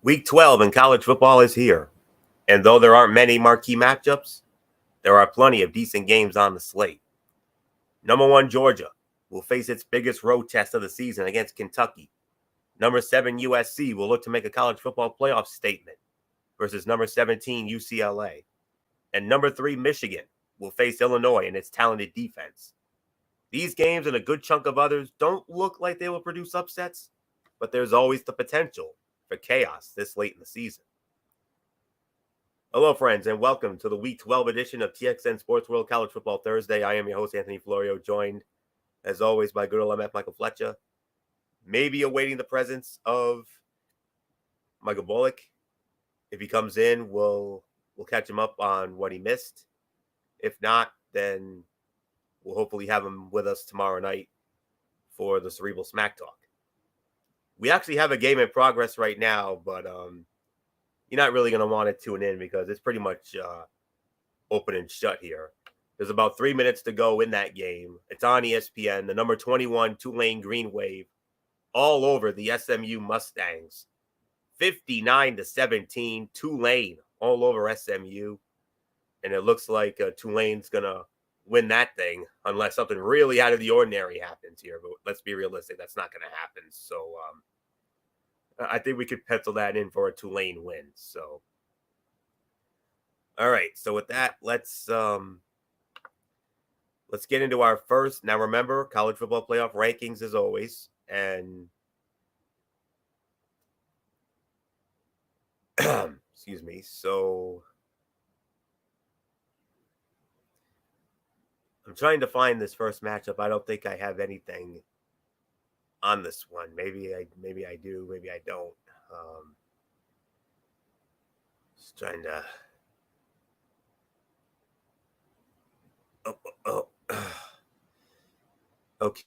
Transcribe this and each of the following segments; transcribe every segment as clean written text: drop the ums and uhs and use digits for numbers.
Week 12 in college football is here, and though there aren't many marquee matchups, there are plenty of decent games on the slate. Number 1 Georgia will face its biggest road test of the season against Kentucky. Number 7 USC will look to make a college football playoff statement versus number 17 UCLA. And number 3 Michigan will face Illinois in its talented defense. These games and a good chunk of others don't look like they will produce upsets, but there's always the potential for chaos this late in the season. Hello, friends, and welcome to the Week 12 edition of TXN Sports World College Football Thursday. I am your host, Anthony Florio, joined, as always, by good old MF Michael Fletcher. Maybe awaiting the presence of Michael Bullock. If he comes in, we'll catch him up on what he missed. If not, then we'll hopefully have him with us tomorrow night for the Cerebral Smack Talk. We actually have a game in progress right now, but you're not really going to want to tune in because it's pretty much open and shut here. There's about 3 minutes to go in that game. It's on ESPN. The number 21 Tulane Green Wave all over the SMU Mustangs. 59-17, Tulane all over SMU. And it looks like Tulane's going to win that thing unless something really out of the ordinary happens here. But let's be realistic. That's not going to happen. So I think we could pencil that in for a Tulane win. So, all right. So with that, let's get into our first. Now, remember, college football playoff rankings as always. And excuse me. So I'm trying to find this first matchup. I don't think I have anything on this one. Maybe I do, maybe I don't. Just trying to okay.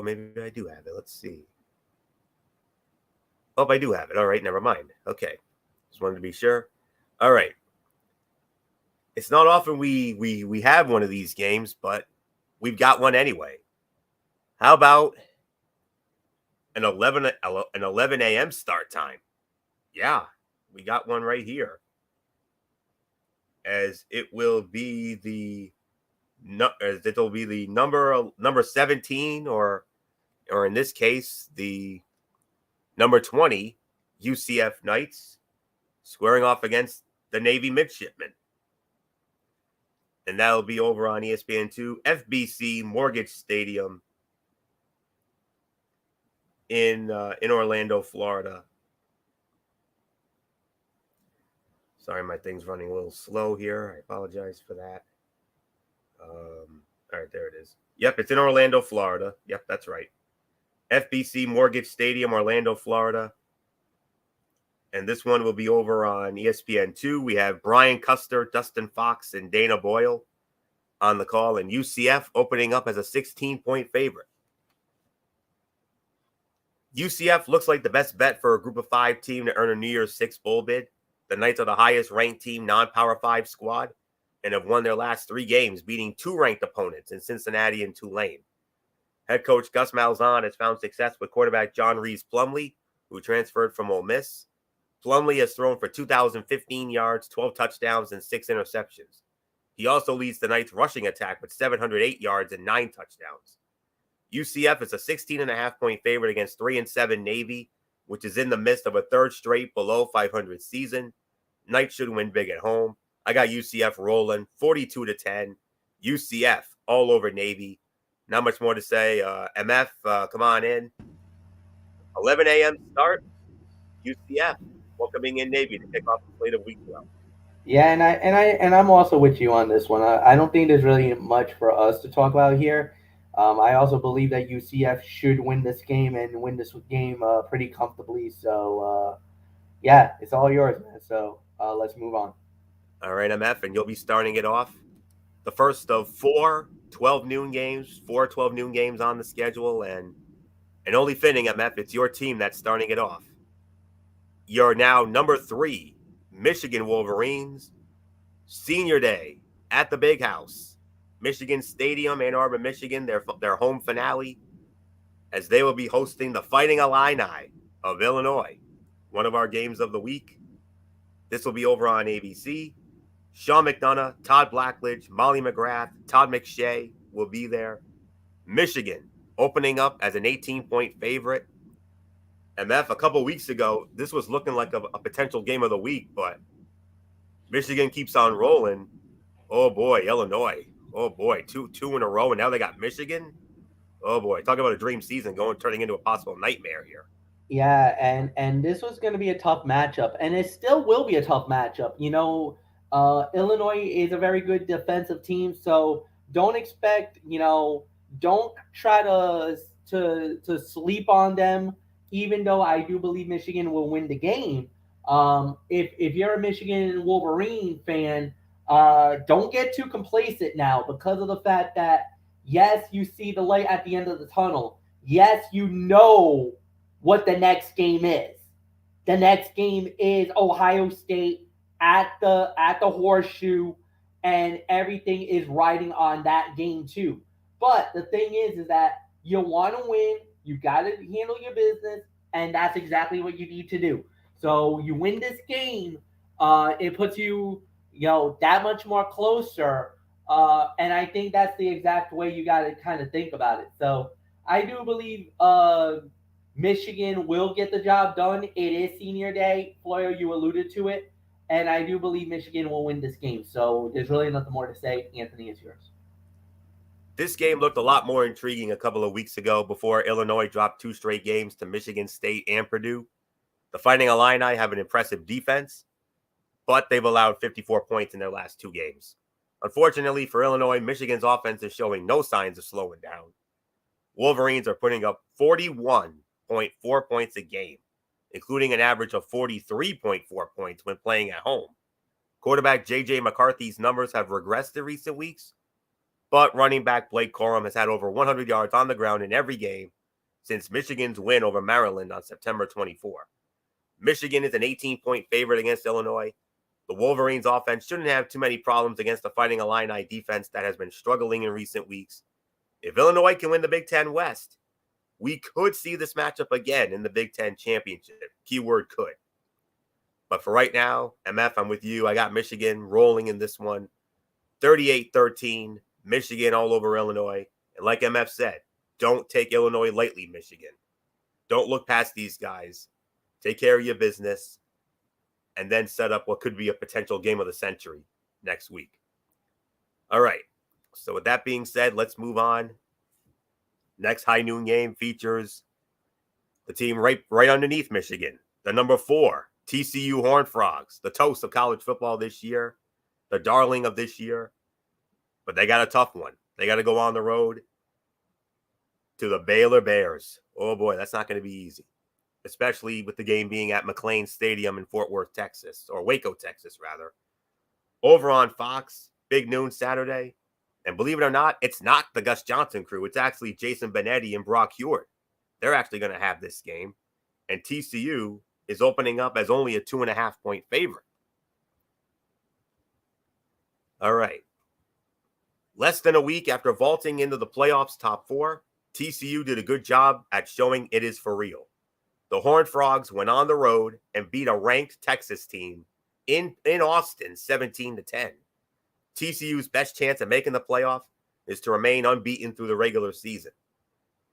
Maybe I do have it. Let's see. Oh, I do have it. All right, never mind. Okay. Just wanted to be sure. All right. It's not often we have one of these games, but we've got one anyway. How about an 11 a.m. start time? Yeah, we got one right here. As it will be the number 17 or in this case the number 20 UCF Knights squaring off against the Navy Midshipmen. And that'll be over on ESPN2, FBC Mortgage Stadium in Orlando, Florida. Sorry, my thing's running a little slow here. I apologize for that. All right, there it is. Yep, it's in Orlando, Florida. Yep, that's right. FBC Mortgage Stadium, Orlando, Florida. And this one will be over on ESPN2. We have Brian Custer, Dustin Fox, and Dana Boyle on the call, and UCF opening up as a 16-point favorite. UCF looks like the best bet for a Group of 5 team to earn a New Year's 6 bowl bid. The Knights are the highest-ranked team, non-Power 5 squad, and have won their last 3 games, beating 2 ranked opponents in Cincinnati and Tulane. Head coach Gus Malzahn has found success with quarterback John Reese Plumlee, who transferred from Ole Miss. Plumlee has thrown for 2,015 yards, 12 touchdowns, and 6 interceptions. He also leads the Knights' rushing attack with 708 yards and 9 touchdowns. UCF is a 16.5-point favorite against 3-7 Navy, which is in the midst of a third straight below 500 season. Knights should win big at home. I got UCF rolling 42-10. UCF all over Navy. Not much more to say. MF, come on in. 11 a.m. start. UCF welcoming in Navy to kick off the slate of week 12. Yeah, and I'm also with you on this one. I don't think there's really much for us to talk about here. I also believe that UCF should win this game and win this game pretty comfortably. So yeah, it's all yours, man. So let's move on. All right, MF, and you'll be starting it off. The first of 4 12 noon games, 4 12 noon games on the schedule, and only fitting, MF, it's your team that's starting it off. You're now number 3, Michigan Wolverines, Senior Day at the Big House, Michigan Stadium, Ann Arbor, Michigan, their home finale, as they will be hosting the Fighting Illini of Illinois. one of our games of the week. This will be over on ABC. Sean McDonough, Todd Blackledge, Molly McGrath, Todd McShay will be there. Michigan opening up as an 18-point favorite. MF, a couple weeks ago, this was looking like a potential game of the week, but Michigan keeps on rolling. Oh boy, Illinois. Oh boy, two in a row, and now they got Michigan. Oh boy, talk about a dream season turning into a possible nightmare here. Yeah, and this was going to be a tough matchup, and it still will be a tough matchup. Illinois is a very good defensive team, so don't expect, don't try to sleep on them. Even though I do believe Michigan will win the game, if you're a Michigan Wolverine fan, don't get too complacent now because of the fact that yes, you see the light at the end of the tunnel. Yes, you know what the next game is. The next game is Ohio State at the Horseshoe, and everything is riding on that game too. But the thing is that you want to win, you got to handle your business, and that's exactly what you need to do. So you win this game, it puts you, that much more closer. And I think that's the exact way you got to kind of think about it. So I do believe Michigan will get the job done. It is senior day. Floyo, you alluded to it. And I do believe Michigan will win this game. So there's really nothing more to say. Anthony, it's yours. This game looked a lot more intriguing a couple of weeks ago before Illinois dropped 2 straight games to Michigan State and Purdue. The Fighting Illini have an impressive defense, but they've allowed 54 points in their last 2 games. Unfortunately for Illinois, Michigan's offense is showing no signs of slowing down. Wolverines are putting up 41.4 points a game, including an average of 43.4 points when playing at home. Quarterback J.J. McCarthy's numbers have regressed in recent weeks, but running back Blake Corum has had over 100 yards on the ground in every game since Michigan's win over Maryland on September 24. Michigan is an 18-point favorite against Illinois. The Wolverines' offense shouldn't have too many problems against the Fighting Illini defense that has been struggling in recent weeks. If Illinois can win the Big Ten West, we could see this matchup again in the Big Ten Championship. Keyword could. But for right now, MF, I'm with you. I got Michigan rolling in this one. 38-13, Michigan all over Illinois. And like MF said, don't take Illinois lightly, Michigan. Don't look past these guys. Take care of your business. And then set up what could be a potential game of the century next week. All right. So with that being said, let's move on. Next high noon game features the team right underneath Michigan, the number 4 TCU Horned Frogs, the toast of college football this year, the darling of this year. But they got a tough one. They got to go on the road to the Baylor Bears. Oh boy, that's not going to be easy, especially with the game being at McLean Stadium in Fort Worth, Texas, or Waco, Texas, rather. Over on Fox, big noon Saturday. And believe it or not, it's not the Gus Johnson crew. It's actually Jason Benetti and Brock Hewitt. They're actually going to have this game. And TCU is opening up as only a 2.5-point favorite. All right. Less than a week after vaulting into the playoffs top 4, TCU did a good job at showing it is for real. The Horned Frogs went on the road and beat a ranked Texas team in Austin 17-10. TCU's best chance of making the playoff is to remain unbeaten through the regular season.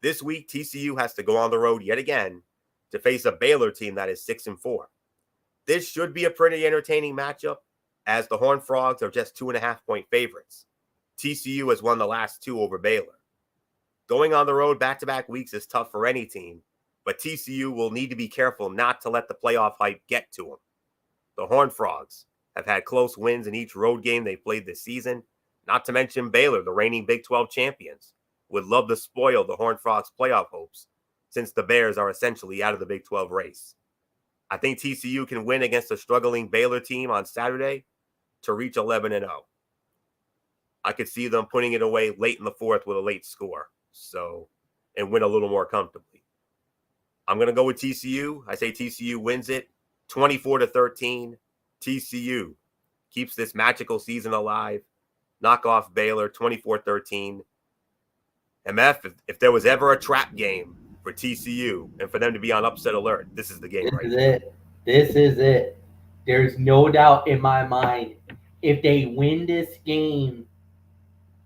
This week, TCU has to go on the road yet again to face a Baylor team that is 6-4. This should be a pretty entertaining matchup, as the Horned Frogs are just 2.5-point favorites. TCU has won the last 2 over Baylor. Going on the road back-to-back weeks is tough for any team, but TCU will need to be careful not to let the playoff hype get to them. The Horned Frogs have had close wins in each road game they played this season, not to mention Baylor, the reigning Big 12 champions, would love to spoil the Horned Frogs' playoff hopes since the Bears are essentially out of the Big 12 race. I think TCU can win against a struggling Baylor team on Saturday to reach 11-0. I could see them putting it away late in the 4th with a late score, and win a little more comfortably. I'm going to go with TCU. I say TCU wins it 24-13. TCU keeps this magical season alive. Knock off Baylor 24-13. MF, if there was ever a trap game for TCU and for them to be on upset alert, this is the game This right is here. it. This is it. There's no doubt in my mind. If they win this game,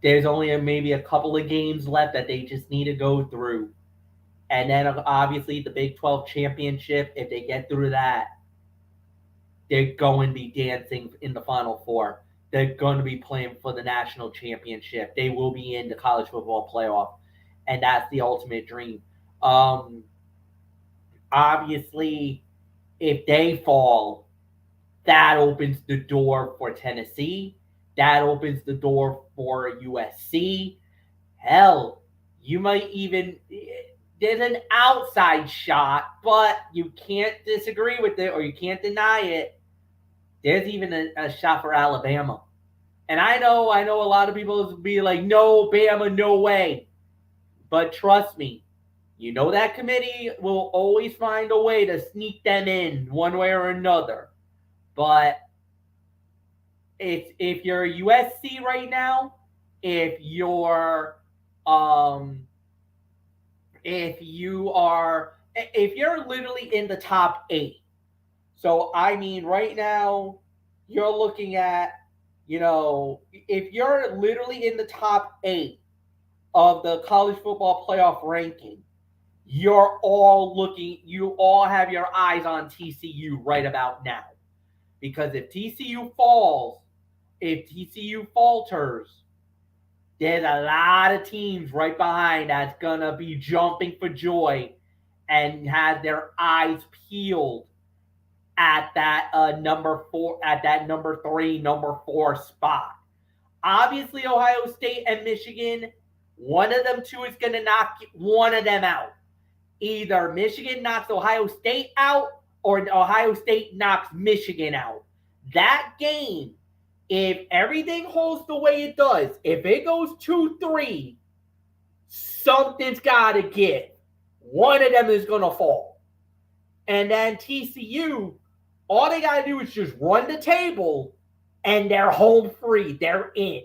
there's only maybe a couple of games left that they just need to go through. And then obviously the Big 12 championship, if they get through that, they're going to be dancing in the Final Four. They're going to be playing for the national championship. They will be in the college football playoff. And that's the ultimate dream. Um, Obviously, if they fall, that opens the door for Tennessee. That opens the door for USC. Hell, you might even. There's an outside shot, but you can't disagree with it or you can't deny it. There's even a shot for Alabama. And I know a lot of people will be like, no, Bama, no way. But trust me, you know that committee will always find a way to sneak them in one way or another. But if you're USC right now, if you're um if you're literally in the top 8. So I mean right now you're looking at, if you're literally in the top 8 of the college football playoff ranking, you all have your eyes on TCU right about now. Because if TCU falters, there's a lot of teams right behind that's gonna be jumping for joy and have their eyes peeled at that number 3, number 4 spot. Obviously, Ohio State and Michigan, one of them two is gonna knock one of them out. Either Michigan knocks Ohio State out or Ohio State knocks Michigan out. That game, if everything holds the way it does, if it goes 2-3, something's got to give. One of them is going to fall. And then TCU, all they got to do is just run the table and they're home free. They're in.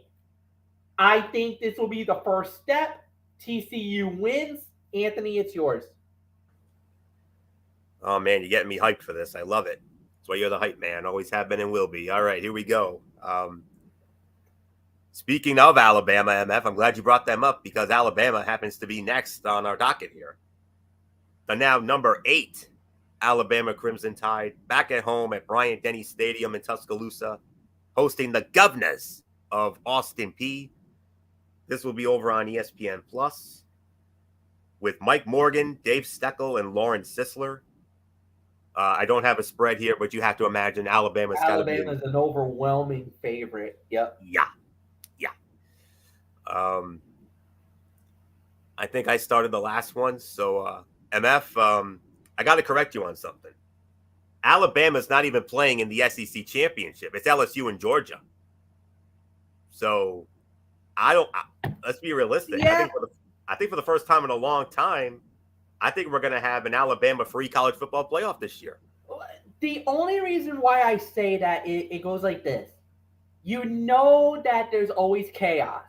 I think this will be the first step. TCU wins. Anthony, it's yours. Oh man, you're getting me hyped for this. I love it. That's why you're the hype man. Always have been and will be. All right, here we go. Speaking of Alabama, MF, I'm glad you brought them up because Alabama happens to be next on our docket here. The now number 8 Alabama Crimson Tide back at home at Bryant-Denny Stadium in Tuscaloosa, hosting the Governors of Austin Peay. This will be over on ESPN Plus with Mike Morgan, Dave Steckel, and Lauren Sisler. I don't have a spread here, but you have to imagine Alabama's got to be. Alabama's an overwhelming favorite. Yep. Yeah. I think I started the last one. So, MF, I got to correct you on something. Alabama's not even playing in the SEC championship. It's LSU and Georgia. So, let's be realistic. Yeah. I think for the first time in a long time, I think we're going to have an Alabama free college football playoff this year. The only reason why I say that it goes like this. You know that there's always chaos.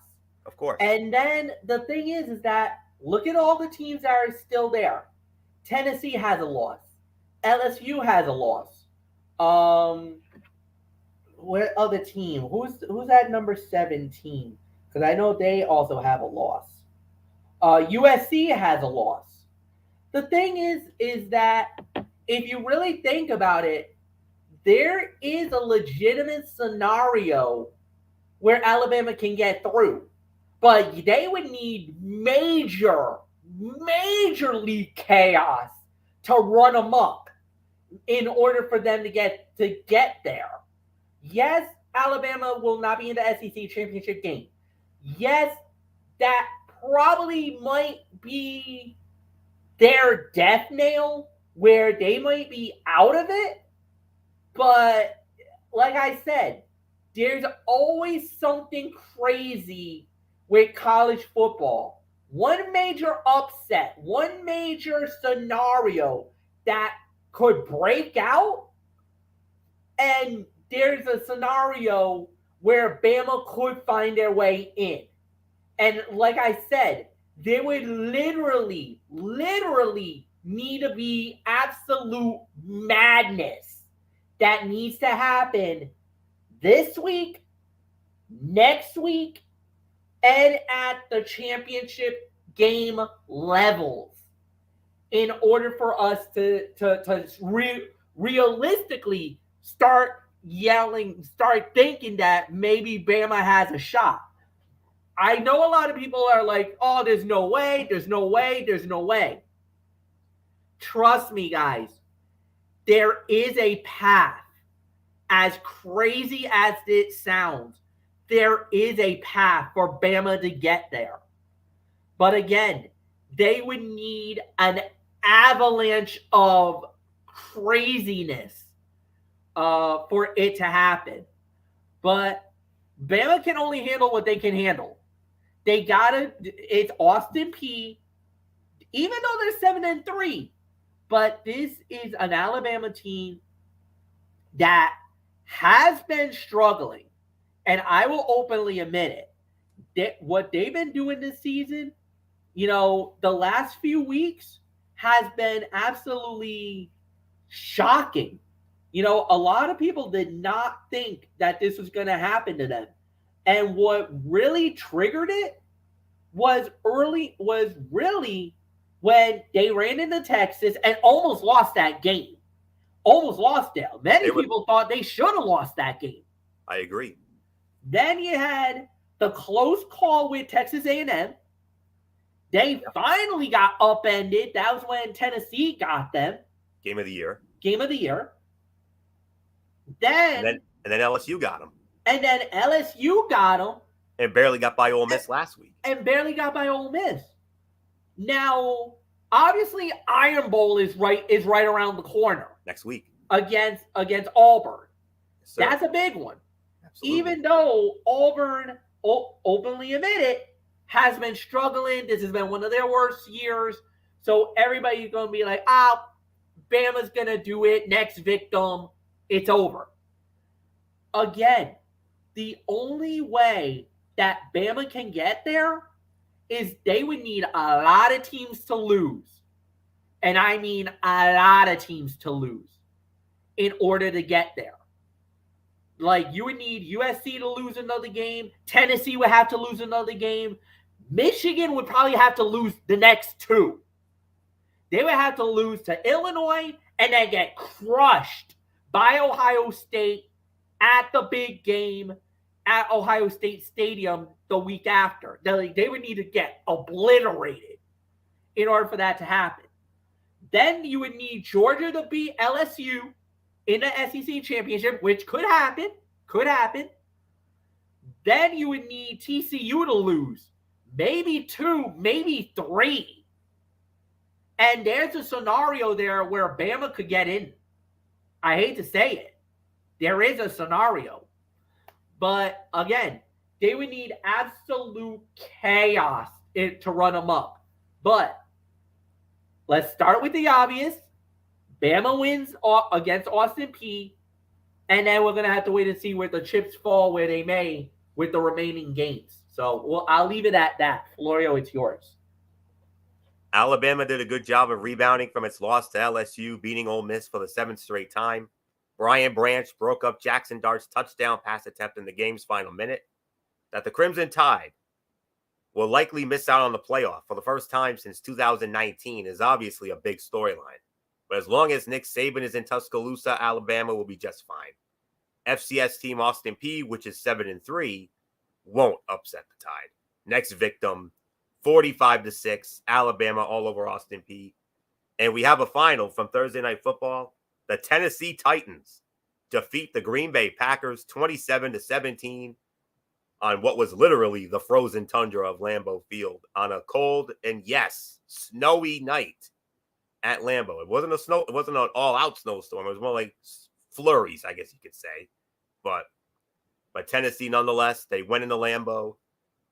Of course. And then the thing is that look at all the teams that are still there. Tennessee has a loss. LSU has a loss. What other team? Who's that number 7 team? Because I know they also have a loss. USC has a loss. The thing is that if you really think about it, there is a legitimate scenario where Alabama can get through. But they would need major league chaos to run amok in order for them to get there. Yes, Alabama will not be in the SEC championship game. Yes, that probably might be their death nail where they might be out of it. But like I said, there's always something crazy with college football. One major upset, one major scenario that could break out, and there's a scenario where Bama could find their way in. And like I said, they would literally need to be absolute madness that needs to happen this week, next week, and at the championship game levels in order for us to realistically start yelling, start thinking that maybe Bama has a shot. I know a lot of people are like, oh, there's no way, there's no way, there's no way. Trust me, guys, there is a path. As crazy as it sounds, there is a path for Bama to get there. But again, they would need an avalanche of craziness for it to happen. But Bama can only handle what they can handle. They gotta. It's Austin P. Even though they're 7-3, but this is an Alabama team that has been struggling, and I will openly admit it. What they've been doing this season, the last few weeks has been absolutely shocking. A lot of people did not think that this was going to happen to them. And what really triggered it was really when they ran into Texas and almost lost that game. Almost lost it. Many people thought they should have lost that game. I agree. Then you had the close call with Texas A&M. They finally got upended. That was when Tennessee got them. Game of the year. Then and then LSU got them. And then LSU got them. And barely got by Ole Miss last week. Now, obviously, Iron Bowl is right around the corner. Next week. Against Auburn. Yes, that's a big one. Absolutely. Even though Auburn, openly admitted, has been struggling. This has been one of their worst years. So everybody's going to be like, Bama's going to do it. Next victim. It's over. Again, the only way that Bama can get there is they would need a lot of teams to lose. And I mean a lot of teams to lose in order to get there. Like, you would need USC to lose another game. Tennessee would have to lose another game. Michigan would probably have to lose the next two. They would have to lose to Illinois and then get crushed by Ohio State at the big game at Ohio State Stadium the week after. They would need to get obliterated in order for that to happen. Then you would need Georgia to beat LSU in the SEC championship, which could happen. Then you would need TCU to lose. Maybe 2, maybe 3. And there's a scenario there where Bama could get in. I hate to say it. There is a scenario. But again, they would need absolute chaos to run them up. But let's start with the obvious. Bama wins against Austin P. And then we're going to have to wait and see where the chips fall, where they may, with the remaining games. So I'll leave it at that. Florio, it's yours. Alabama did a good job of rebounding from its loss to LSU, beating Ole Miss for the 7th straight time. Brian Branch broke up Jackson Dart's touchdown pass attempt in the game's final minute. That the Crimson Tide will likely miss out on the playoff for the first time since 2019 is obviously a big storyline. But as long as Nick Saban is in Tuscaloosa, Alabama will be just fine. FCS team Austin P, which is 7-3, won't upset the Tide. Next victim, 45-6, Alabama all over Austin P. And we have a final from Thursday Night Football. The Tennessee Titans defeat the Green Bay Packers 27-17 on what was literally the frozen tundra of Lambeau Field on a cold and, yes, snowy night at Lambeau. It wasn't an all-out snowstorm. It was more like flurries, I guess you could say. But Tennessee, nonetheless, they went into Lambeau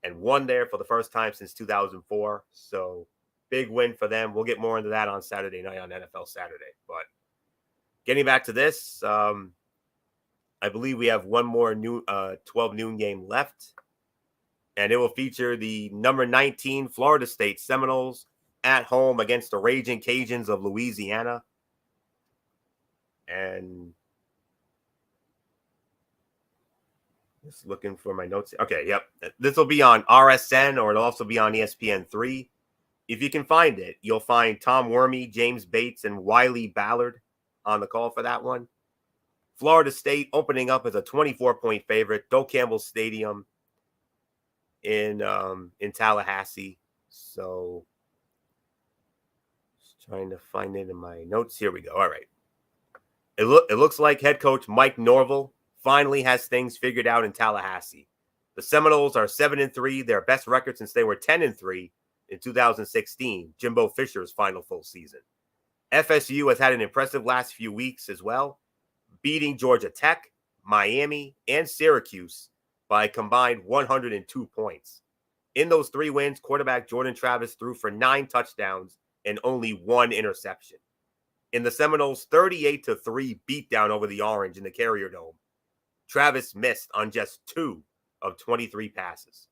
and won there for the first time since 2004. So big win for them. We'll get more into that on Saturday night on NFL Saturday. But getting back to this, I believe we have one more 12 noon game left. And it will feature the number 19 Florida State Seminoles at home against the Raging Cajuns of Louisiana. And just looking for my notes. Okay, yep. This will be on RSN, or it'll also be on ESPN3. If you can find it, you'll find Tom Wormy, James Bates, and Wiley Ballard on the call for that one. Florida State opening up as a 24-point favorite, Doak Campbell Stadium in Tallahassee. So, just trying to find it in my notes. Here we go. All right. It looks like head coach Mike Norvell finally has things figured out in Tallahassee. The Seminoles are 7-3, their best record since they were 10-3 in 2016, Jimbo Fisher's final full season. FSU has had an impressive last few weeks as well, beating Georgia Tech, Miami, and Syracuse by a combined 102 points. In those 3 wins, quarterback Jordan Travis threw for 9 touchdowns and only 1 interception. In the Seminoles' 38-3 beatdown over the Orange in the Carrier Dome, Travis missed on just 2 of 23 passes.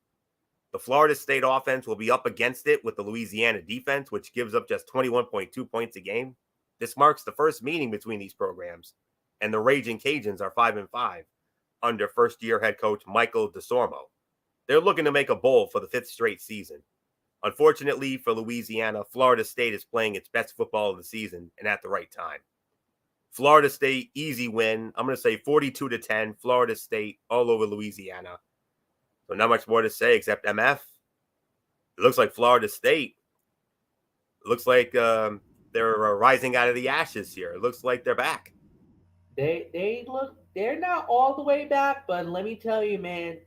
The Florida State offense will be up against it with the Louisiana defense, which gives up just 21.2 points a game. This marks the first meeting between these programs, and the Raging Cajuns are 5-5 under first-year head coach Michael DeSormo. They're looking to make a bowl for the 5th straight season. Unfortunately for Louisiana, Florida State is playing its best football of the season and at the right time. Florida State, easy win. I'm going to say 42-10, Florida State all over Louisiana. So not much more to say except MF. It looks like Florida State. It looks like they're rising out of the ashes here. It looks like they're back. They're not all the way back, but let me tell you, man,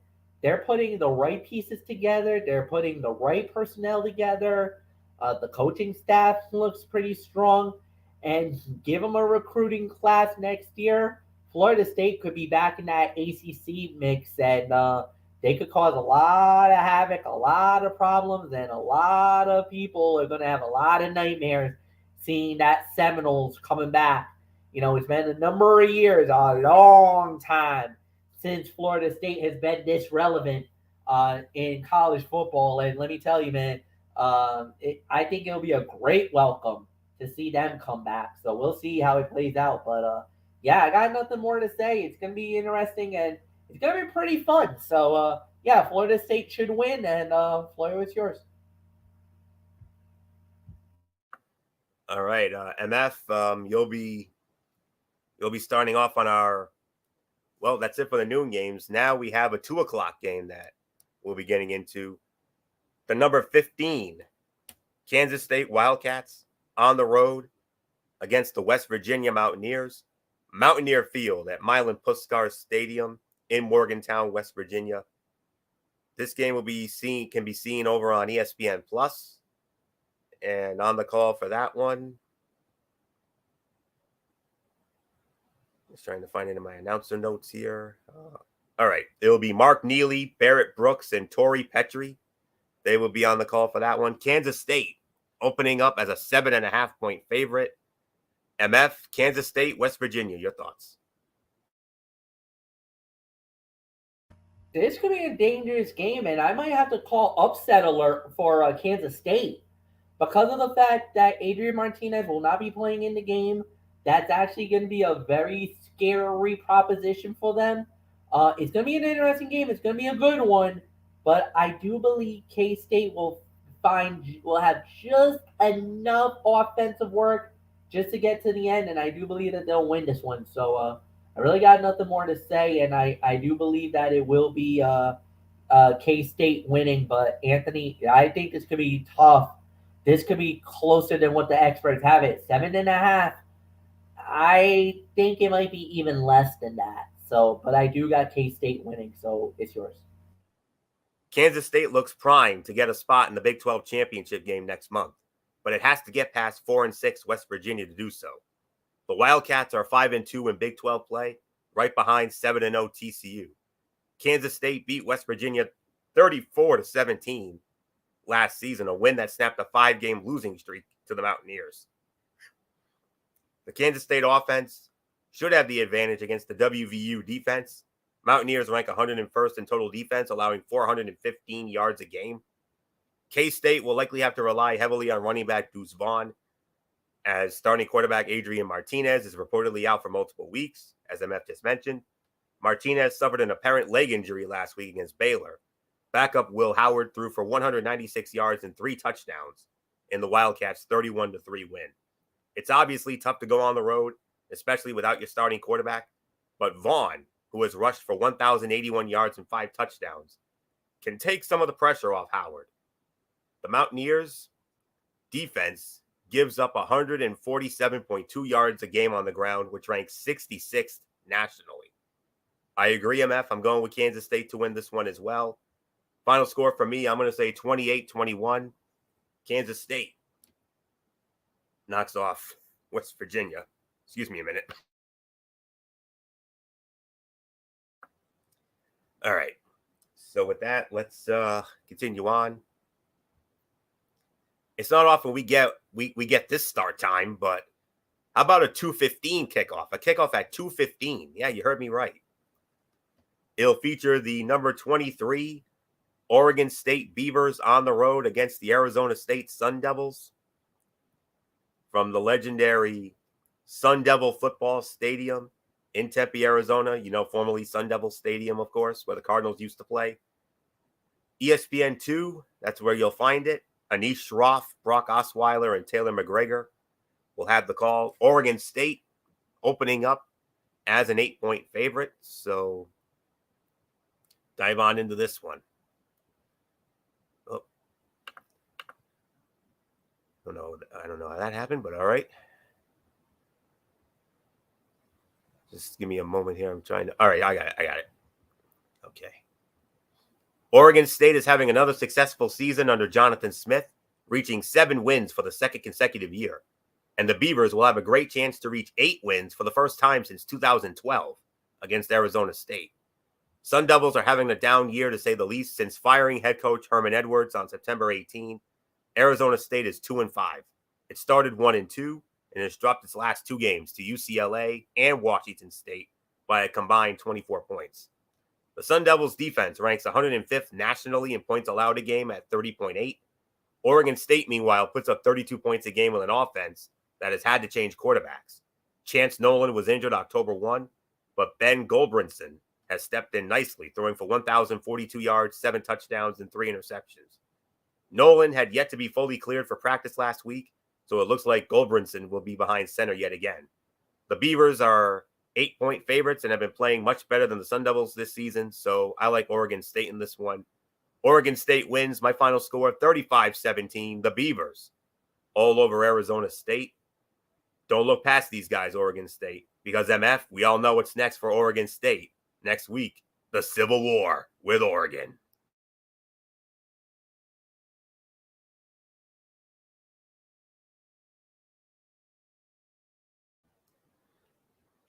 they're putting the right pieces together. They're putting the right personnel together. The coaching staff looks pretty strong, and give them a recruiting class next year. Florida State could be back in that ACC mix, and they could cause a lot of havoc, a lot of problems, and a lot of people are going to have a lot of nightmares seeing that Seminoles coming back. You know, it's been a number of years, a long time since Florida State has been this relevant in college football. And let me tell you, man, I think it'll be a great welcome to see them come back. So we'll see how it plays out. But yeah, I got nothing more to say. It's going to be interesting and it's going to be pretty fun. So yeah, Florida State should win. And Florida, it's yours. All right, MF, you'll be starting off on our. Well, that's it for the noon games. Now we have a 2:00 game that we'll be getting into. The number 15, Kansas State Wildcats on the road against the West Virginia Mountaineers. Mountaineer Field at Milan Puskar Stadium in Morgantown, West Virginia. This game can be seen over on ESPN Plus. And on the call for that one, just trying to find it in my announcer notes here. All right. It will be Mark Neely, Barrett Brooks, and Torrey Petrie. They will be on the call for that one. Kansas State opening up as a 7.5-point favorite. MF, Kansas State, West Virginia. Your thoughts? This could be a dangerous game, and I might have to call upset alert for Kansas State because of the fact that Adrian Martinez will not be playing in the game. That's actually going to be a very scary proposition for them. It's going to be an interesting game. It's going to be a good one, but I do believe K-State will have just enough offensive work just to get to the end, and I do believe that they'll win this one. So I really got nothing more to say, and I do believe that it will be K-State winning. But Anthony, I think this could be tough. This could be closer than what the experts have it. 7.5. I think it might be even less than that. So, but I do got K-State winning, so it's yours. Kansas State looks primed to get a spot in the Big 12 championship game next month, but it has to get past 4-6 West Virginia to do so. The Wildcats are 5-2 in Big 12 play, right behind 7-0 TCU. Kansas State beat West Virginia 34-17 last season, a win that snapped a 5-game losing streak to the Mountaineers. The Kansas State offense should have the advantage against the WVU defense. Mountaineers rank 101st in total defense, allowing 415 yards a game. K-State will likely have to rely heavily on running back Deuce Vaughn, as starting quarterback Adrian Martinez is reportedly out for multiple weeks, as MF just mentioned. Martinez suffered an apparent leg injury last week against Baylor. Backup Will Howard threw for 196 yards and 3 touchdowns in the Wildcats' 31-3 win. It's obviously tough to go on the road, especially without your starting quarterback, but Vaughn, who has rushed for 1,081 yards and 5 touchdowns, can take some of the pressure off Howard. The Mountaineers' defense gives up 147.2 yards a game on the ground, which ranks 66th nationally. I agree, MF. I'm going with Kansas State to win this one as well. Final score for me, I'm going to say 28-21. Kansas State knocks off West Virginia. Excuse me a minute. All right. So with that, let's continue on. It's not often we get this start time, but how about a 2:15 kickoff? A kickoff at 2:15. Yeah, you heard me right. It'll feature the number 23 Oregon State Beavers on the road against the Arizona State Sun Devils from the legendary Sun Devil Football Stadium in Tempe, Arizona. You know, formerly Sun Devil Stadium, of course, where the Cardinals used to play. ESPN2, that's where you'll find it. Anish Shroff, Brock Osweiler, and Taylor McGregor will have the call. Oregon State opening up as an 8-point favorite. So dive on into this one. Oh. I don't know how that happened, but all right. Just give me a moment here. I'm trying to. All right, I got it. Okay. Oregon State is having another successful season under Jonathan Smith, reaching 7 wins for the second consecutive year. And the Beavers will have a great chance to reach 8 wins for the first time since 2012 against Arizona State. Sun Devils are having a down year, to say the least, since firing head coach Herman Edwards on September 18. Arizona State is 2-5. It started 1-2 and has dropped its last 2 games to UCLA and Washington State by a combined 24 points. The Sun Devils defense ranks 105th nationally in points allowed a game at 30.8. Oregon State, meanwhile, puts up 32 points a game with an offense that has had to change quarterbacks. Chance Nolan was injured October 1, but Ben Goldbrinson has stepped in nicely, throwing for 1,042 yards, 7 touchdowns, and 3 interceptions. Nolan had yet to be fully cleared for practice last week, so it looks like Goldbrinson will be behind center yet again. The Beavers are 8-point favorites and have been playing much better than the Sun Devils this season, so I like Oregon State in this one. Oregon State wins. My final score, 35-17. The Beavers all over Arizona State. Don't look past these guys, Oregon State, because MF, we all know what's next for Oregon State. Next week, the Civil War with Oregon.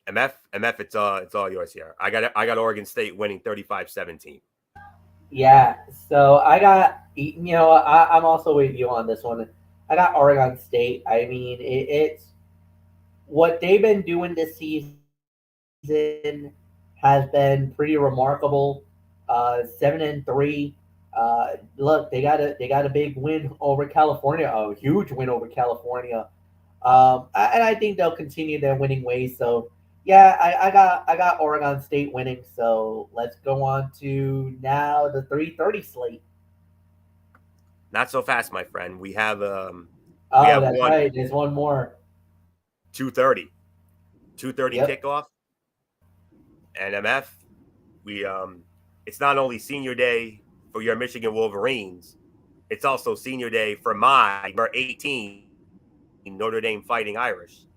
MF, it's all yours here. I got Oregon State winning 35-17. Yeah, so I got, I'm also with you on this one. I got Oregon State. I mean, it's what they've been doing this season has been pretty remarkable. 7-3. Look, they got a big win over California, a huge win over California. And I think they'll continue their winning ways. So yeah, I got Oregon State winning. So let's go on to now the 3:30 slate. Not so fast, my friend. We have That's right. There's one more. 2:30 Yep. kickoff. And MF, we it's not only senior day for your Michigan Wolverines, it's also senior day for my number 18 Notre Dame Fighting Irish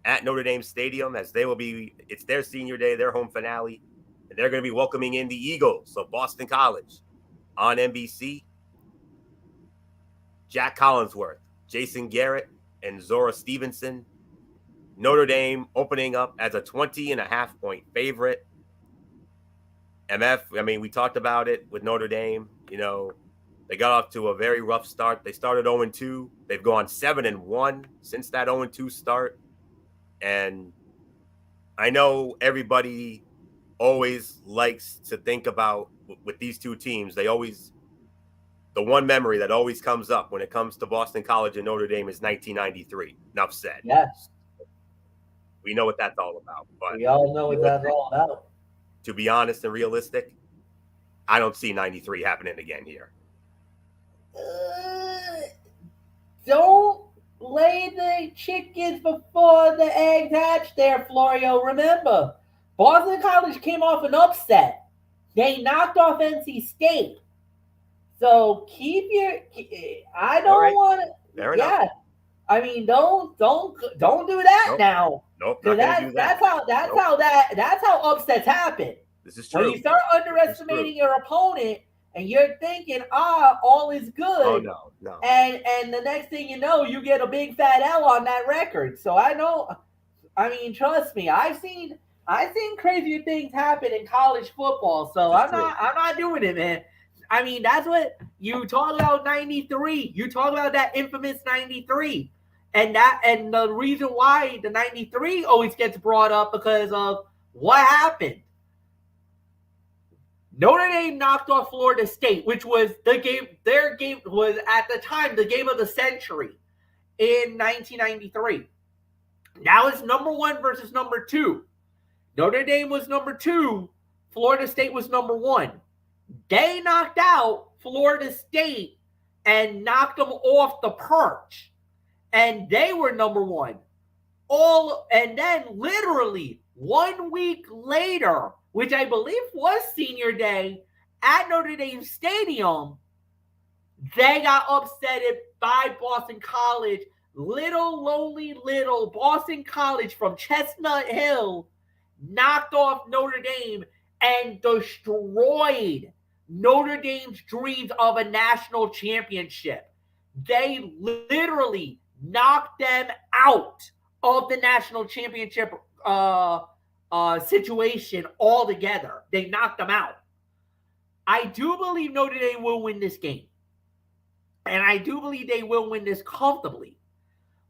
at Notre Dame Stadium, as it's their senior day, their home finale, and they're going to be welcoming in the Eagles of Boston College on NBC. Jack Collinsworth, Jason Garrett, and Zora Stevenson. Notre Dame opening up as a 20.5-point favorite. MF, I mean, we talked about it with Notre Dame. You know, they got off to a very rough start. They started 0-2. They've gone 7-1 since that 0-2 start. And I know everybody always likes to think about, with these two teams, the the one memory that always comes up when it comes to Boston College and Notre Dame is 1993. Enough said. Yes. We know what that's all about. But We all know what that's all about. to be honest and realistic, I don't see 93 happening again here. Don't lay the chickens before the eggs hatch there, Florio. Remember, Boston College came off an upset. They knocked off NC State. So keep your. I don't want to. Fair enough. Yeah, I mean, don't do that now. Nope, not gonna do that. That's how upsets happen. This is true. When you start underestimating your opponent and you're thinking, all is good. Oh no. And the next thing you know, you get a big fat L on that record. So I know. I mean, trust me, I've seen crazier things happen in college football. So I'm not doing it, man. I mean, that's what you talk about 93. You talk about that infamous 93. And the reason why the 93 always gets brought up because of what happened. Notre Dame knocked off Florida State, which was the game. Their game was at the time the game of the century in 1993. Now it's number 1 versus number 2. Notre Dame was number 2. Florida State was number 1. They knocked out Florida State and knocked them off the perch. And they were number 1. And then literally 1 week later, which I believe was senior day at Notre Dame Stadium, they got upset by Boston College. Lonely Boston College from Chestnut Hill knocked off Notre Dame and destroyed Notre Dame's dreams of a national championship. They literally knocked them out of the national championship situation altogether. They knocked them out. I do believe Notre Dame will win this game. And I do believe they will win this comfortably.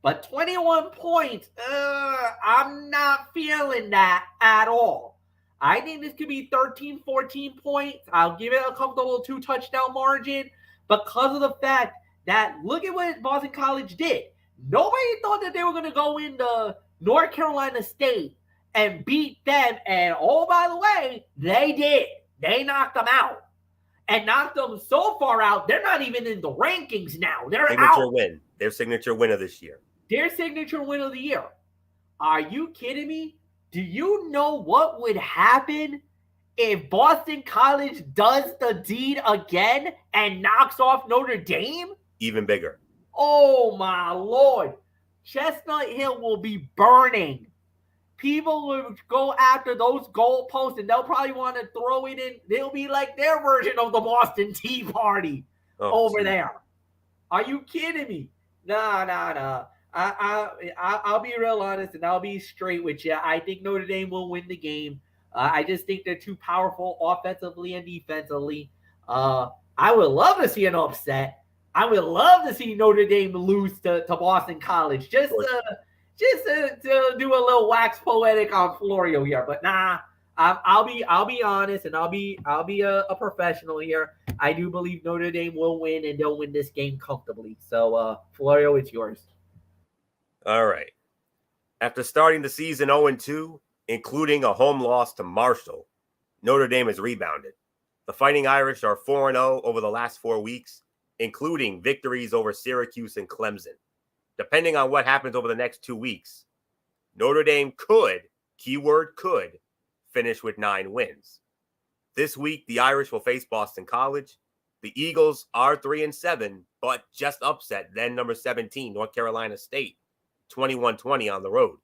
But 21 points, I'm not feeling that at all. I think this could be 13, 14 points. I'll give it a comfortable 2-touchdown margin because of the fact that look at what Boston College did. Nobody thought that they were going to go into North Carolina State and beat them. And oh, by the way, they did. They knocked them out. And knocked them so far out, they're not even in the rankings now. They're out. Win. Their signature win of this year. Their signature win of the year. Are you kidding me? Do you know what would happen if Boston College does the deed again and knocks off Notre Dame? Even bigger. Oh, my Lord. Chestnut Hill will be burning. People will go after those goalposts, and they'll probably want to throw it in. They'll be like their version of the Boston Tea Party over there. Are you kidding me? No. I'll be real honest, and I'll be straight with you. I think Notre Dame will win the game. I just think they're too powerful offensively and defensively. I would love to see an upset. I would love to see Notre Dame lose to Boston College. Just to do a little wax poetic on Florio here, but nah, I'll be honest, and I'll be a professional here. I do believe Notre Dame will win, and they'll win this game comfortably. So, Florio, it's yours. All right. After starting the season 0-2, including a home loss to Marshall, Notre Dame has rebounded. The Fighting Irish are 4-0 over the last 4 weeks, including victories over Syracuse and Clemson. Depending on what happens over the next 2 weeks, Notre Dame could, keyword could, finish with 9 wins. This week, the Irish will face Boston College. The Eagles are 3-7, but just upset then number 17, North Carolina State, 21-20 on the road.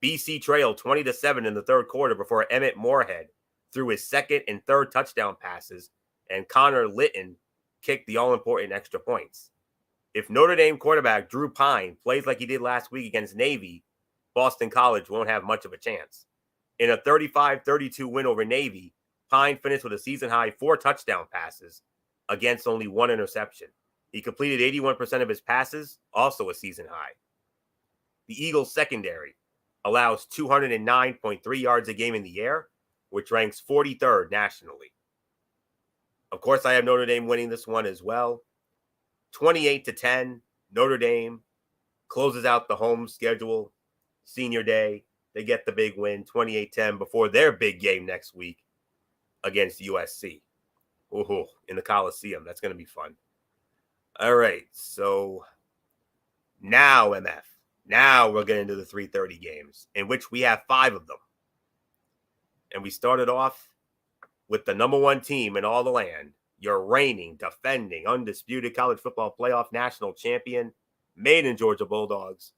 BC trailed 20-7 in the third quarter before Emmett Moorhead threw his second and third touchdown passes, and Connor Litton kicked the all-important extra points. If Notre Dame quarterback Drew Pine plays like he did last week against Navy, Boston College won't have much of a chance. In a 35-32 win over Navy, Pine finished with a season-high 4 touchdown passes against only 1 interception. He completed 81% of his passes, also a season high. The Eagles secondary allows 209.3 yards a game in the air, which ranks 43rd nationally. Of course, I have Notre Dame winning this one as well. 28-10, Notre Dame closes out the home schedule, senior day. They get the big win, 28-10, before their big game next week against USC. Ooh, in the Coliseum. That's going to be fun. All right, so now, MF. Now we're getting into the 3:30 games, in which we have 5 of them. And we started off with the number 1 team in all the land, your reigning, defending, undisputed college football playoff national champion, Maiden Georgia Bulldogs,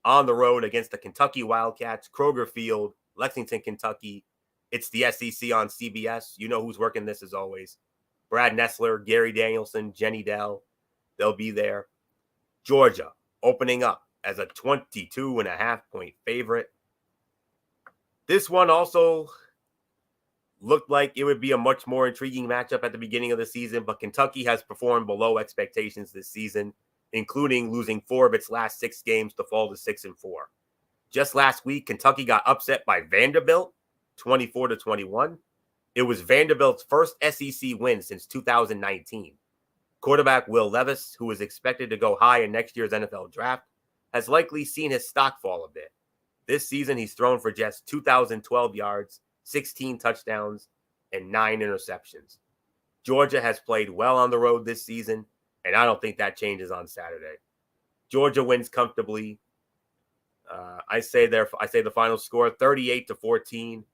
on the road against the Kentucky Wildcats, Kroger Field, Lexington, Kentucky. It's the SEC on CBS. You know who's working this as always. Brad Nessler, Gary Danielson, Jenny Dell. They'll be there. Georgia opening up as a 22.5-point favorite. This one also looked like it would be a much more intriguing matchup at the beginning of the season, but Kentucky has performed below expectations this season, including losing 4 of its last 6 games to fall to 6-4. Just last week, Kentucky got upset by Vanderbilt, 24-21. It was Vanderbilt's first SEC win since 2019. Quarterback Will Levis, who is expected to go high in next year's NFL draft, has likely seen his stock fall a bit. This season, he's thrown for just 2,012 yards, 16 touchdowns, and 9 interceptions. Georgia has played well on the road this season, and I don't think that changes on Saturday. Georgia wins comfortably. I say the final score 38-14.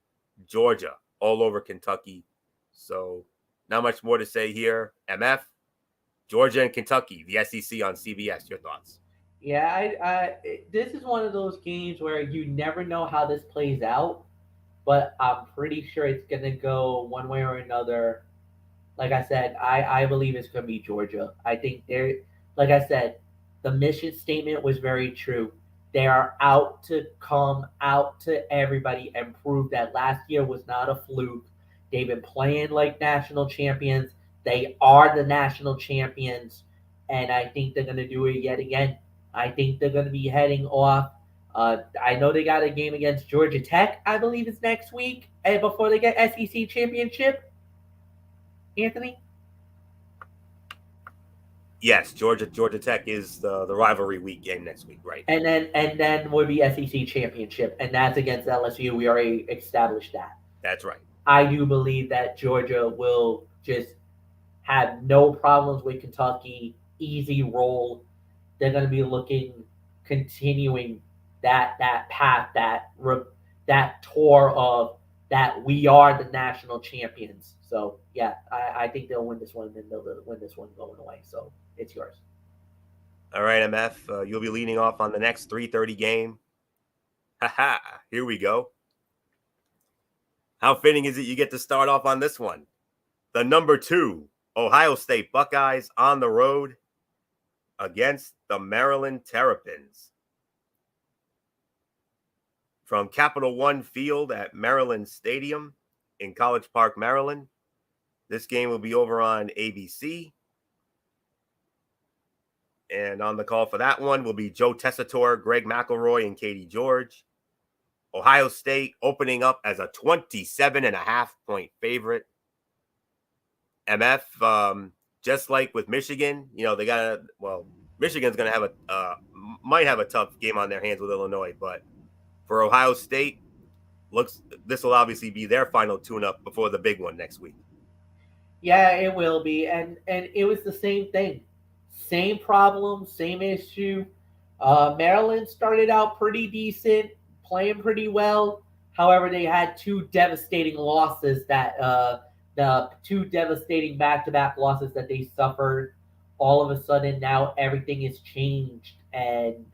Georgia all over Kentucky. So not much more to say here. MF, Georgia and Kentucky, the SEC on CBS. Your thoughts? Yeah, this is one of those games where you never know how this plays out, but I'm pretty sure it's gonna go one way or another. Like I said, I believe it's gonna be Georgia. I think like I said, the mission statement was very true. They are out to come out to everybody and prove that last year was not a fluke. They've been playing like national champions. They are the national champions, and I think they're gonna do it yet again. I think they're gonna be heading off. I know they got a game against Georgia Tech, I believe it's next week, and before they get SEC championship. Anthony? Yes, Georgia Tech is the rivalry week game next week, right? And then would be SEC championship, and that's against LSU. We already established that. That's right. I do believe that Georgia will just have no problems with Kentucky. Easy roll. They're going to be continuing that path, that tour of that we are the national champions. So yeah, I think they'll win this one, and they'll win this one going away. So it's yours. All right, MF, you'll be leading off on the next 3:30 game. Haha, here we go. How fitting is it you get to start off on this one? The number 2 Ohio State Buckeyes on the road against the Maryland Terrapins. From Capital One Field at Maryland Stadium in College Park, Maryland. This game will be over on ABC. And on the call for that one will be Joe Tessitore, Greg McElroy, and Katie George. Ohio State opening up as a 27.5-point favorite. MF, just like with Michigan, Michigan's going to have might have a tough game on their hands with Illinois, but for Ohio State, this will obviously be their final tune-up before the big one next week. Yeah, it will be, and it was the same thing, same problem, same issue. Maryland started out pretty decent, playing pretty well. However, they had 2 devastating losses the 2 devastating back-to-back losses that they suffered. All of a sudden, now everything has changed, and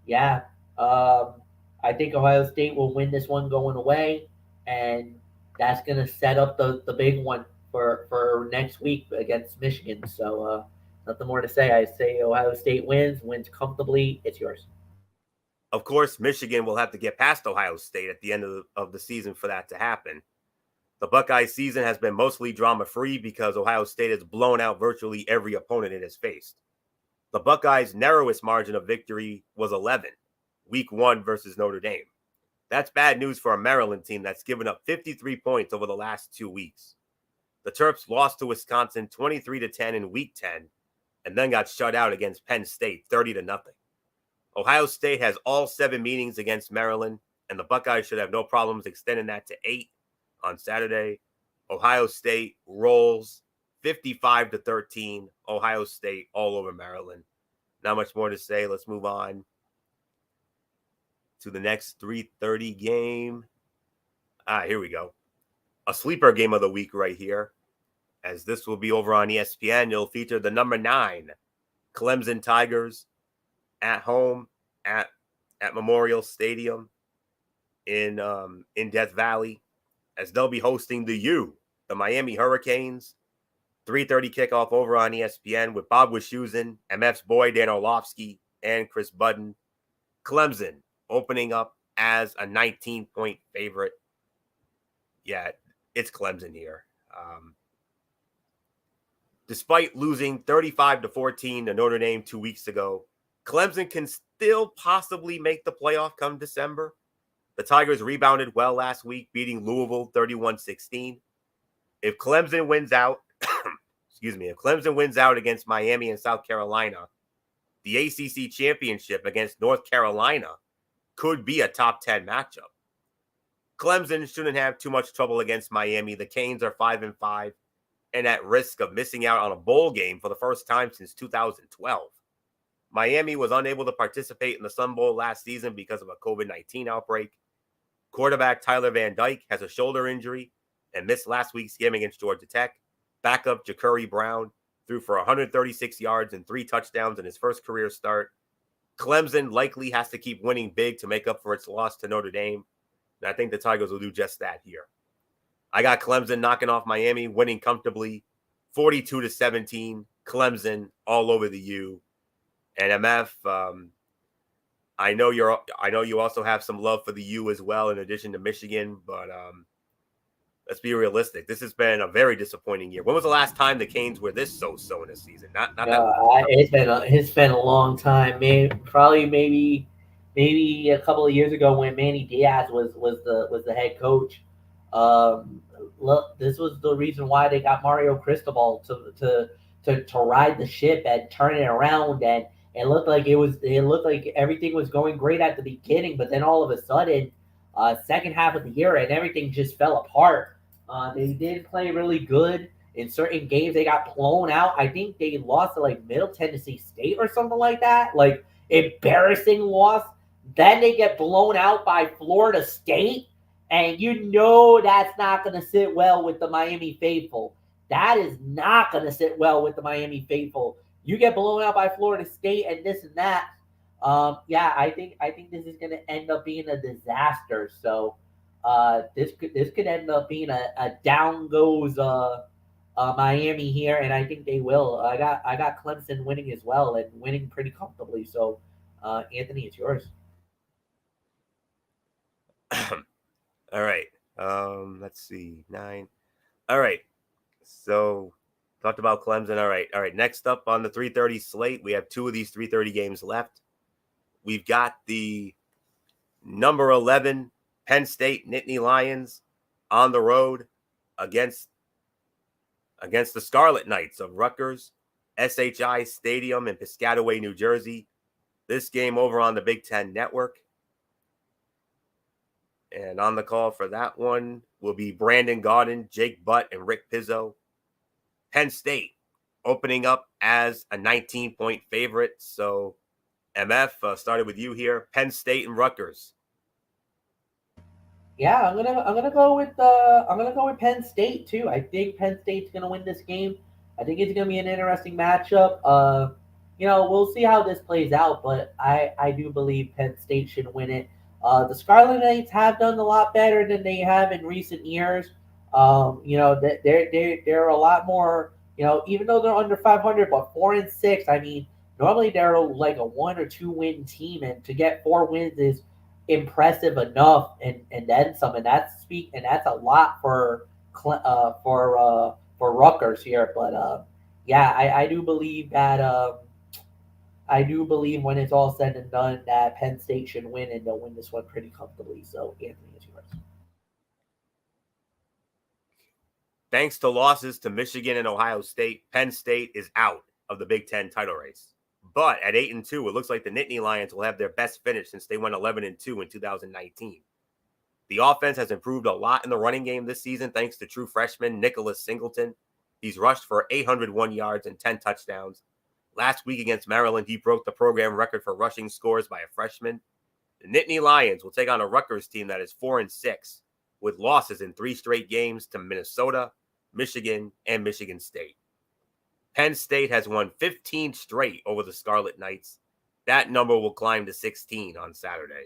yeah, I think Ohio State will win this one going away, and that's going to set up the big one for next week against Michigan. So nothing more to say. I say Ohio State wins comfortably. It's yours. Of course, Michigan will have to get past Ohio State at the end of the season for that to happen. The Buckeyes season has been mostly drama-free because Ohio State has blown out virtually every opponent it has faced. The Buckeyes' narrowest margin of victory was 11, week 1 versus Notre Dame. That's bad news for a Maryland team that's given up 53 points over the last 2 weeks. The Terps lost to Wisconsin 23-10 in week 10, and then got shut out against Penn State 30-0. Ohio State has all 7 meetings against Maryland, and the Buckeyes should have no problems extending that to 8 on Saturday. Ohio State rolls 55-13. Ohio State all over Maryland. Not much more to say. Let's move on to the next 3:30 game. Here we go. A sleeper game of the week right here, as this will be over on ESPN. It'll feature the number 9 Clemson Tigers at home at Memorial Stadium in Death Valley, as they'll be hosting the Miami Hurricanes. 3:30 kickoff over on ESPN with Bob Wischusen, MF's boy Dan Orlovsky, and Chris Budden. Clemson opening up as a 19-point favorite. Yeah, it's Clemson here. Despite losing 35-14 to Notre Dame 2 weeks ago, Clemson can still possibly make the playoff come December. The Tigers rebounded well last week, beating Louisville 31-16. If Clemson wins out, if Clemson wins out against Miami and South Carolina, the ACC championship against North Carolina could be a top 10 matchup. Clemson shouldn't have too much trouble against Miami. The Canes are 5-5 and at risk of missing out on a bowl game for the first time since 2012. Miami was unable to participate in the Sun Bowl last season because of a COVID-19 outbreak. Quarterback Tyler Van Dyke has a shoulder injury and missed last week's game against Georgia Tech. Backup Ja'Cory Brown threw for 136 yards and 3 touchdowns in his first career start. Clemson likely has to keep winning big to make up for its loss to Notre Dame, and I think the Tigers will do just that here. I got Clemson knocking off Miami, winning comfortably, 42-17. Clemson all over the U. And MF, I know you also have some love for the U as well, in addition to Michigan, but let's be realistic. This has been a very disappointing year. When was the last time the Canes were this so-so in a season? It's been a long time. Maybe a couple of years ago when Manny Diaz was the head coach. Look, this was the reason why they got Mario Cristobal to ride the ship and turn it around, and it looked like everything was going great at the beginning, but then all of a sudden, second half of the year, and everything just fell apart. They did play really good in certain games. They got blown out. I think they lost to like Middle Tennessee State or something like that. Like, embarrassing loss. Then they get blown out by Florida State. And you know that's not going to sit well with the Miami faithful. That is not going to sit well with the Miami faithful. You get blown out by Florida State and this and that. I think this is going to end up being a disaster. So this could end up being a down goes Miami here, and I think they will. I got Clemson winning as well, and winning pretty comfortably. So Anthony, it's yours. All right. Let's see. 9. All right. So talked about Clemson. All right. Next up on the 3:30 slate, we have 2 of these 3:30 games left. We've got the number 11 Penn State Nittany Lions on the road against the Scarlet Knights of Rutgers, SHI Stadium in Piscataway, New Jersey. This game over on the Big Ten Network. And on the call for that one will be Brandon Gaudin, Jake Butt, and Rick Pizzo. Penn State opening up as a 19-point favorite. So, MF, started with you here. Penn State and Rutgers. Yeah, I'm gonna go with Penn State too. I think Penn State's gonna win this game. I think it's gonna be an interesting matchup. We'll see how this plays out, but I do believe Penn State should win it. The Scarlet Knights have done a lot better than they have in recent years. They're a lot more. Even though they're under 500, but 4-6. I mean, normally they're like a 1 or 2 win team, and to get 4 wins is impressive enough, and then some. And that's a lot for Rutgers here. But I do believe that. I do believe when it's all said and done that Penn State should win, and they'll win this one pretty comfortably. So, Anthony, it's yours. Thanks to losses to Michigan and Ohio State, Penn State is out of the Big Ten title race. But at 8-2, it looks like the Nittany Lions will have their best finish since they went 11-2 in 2019. The offense has improved a lot in the running game this season thanks to true freshman Nicholas Singleton. He's rushed for 801 yards and 10 touchdowns. Last week against Maryland, he broke the program record for rushing scores by a freshman. The Nittany Lions will take on a Rutgers team that is 4-6, with losses in 3 straight games to Minnesota, Michigan, and Michigan State. Penn State has won 15 straight over the Scarlet Knights. That number will climb to 16 on Saturday.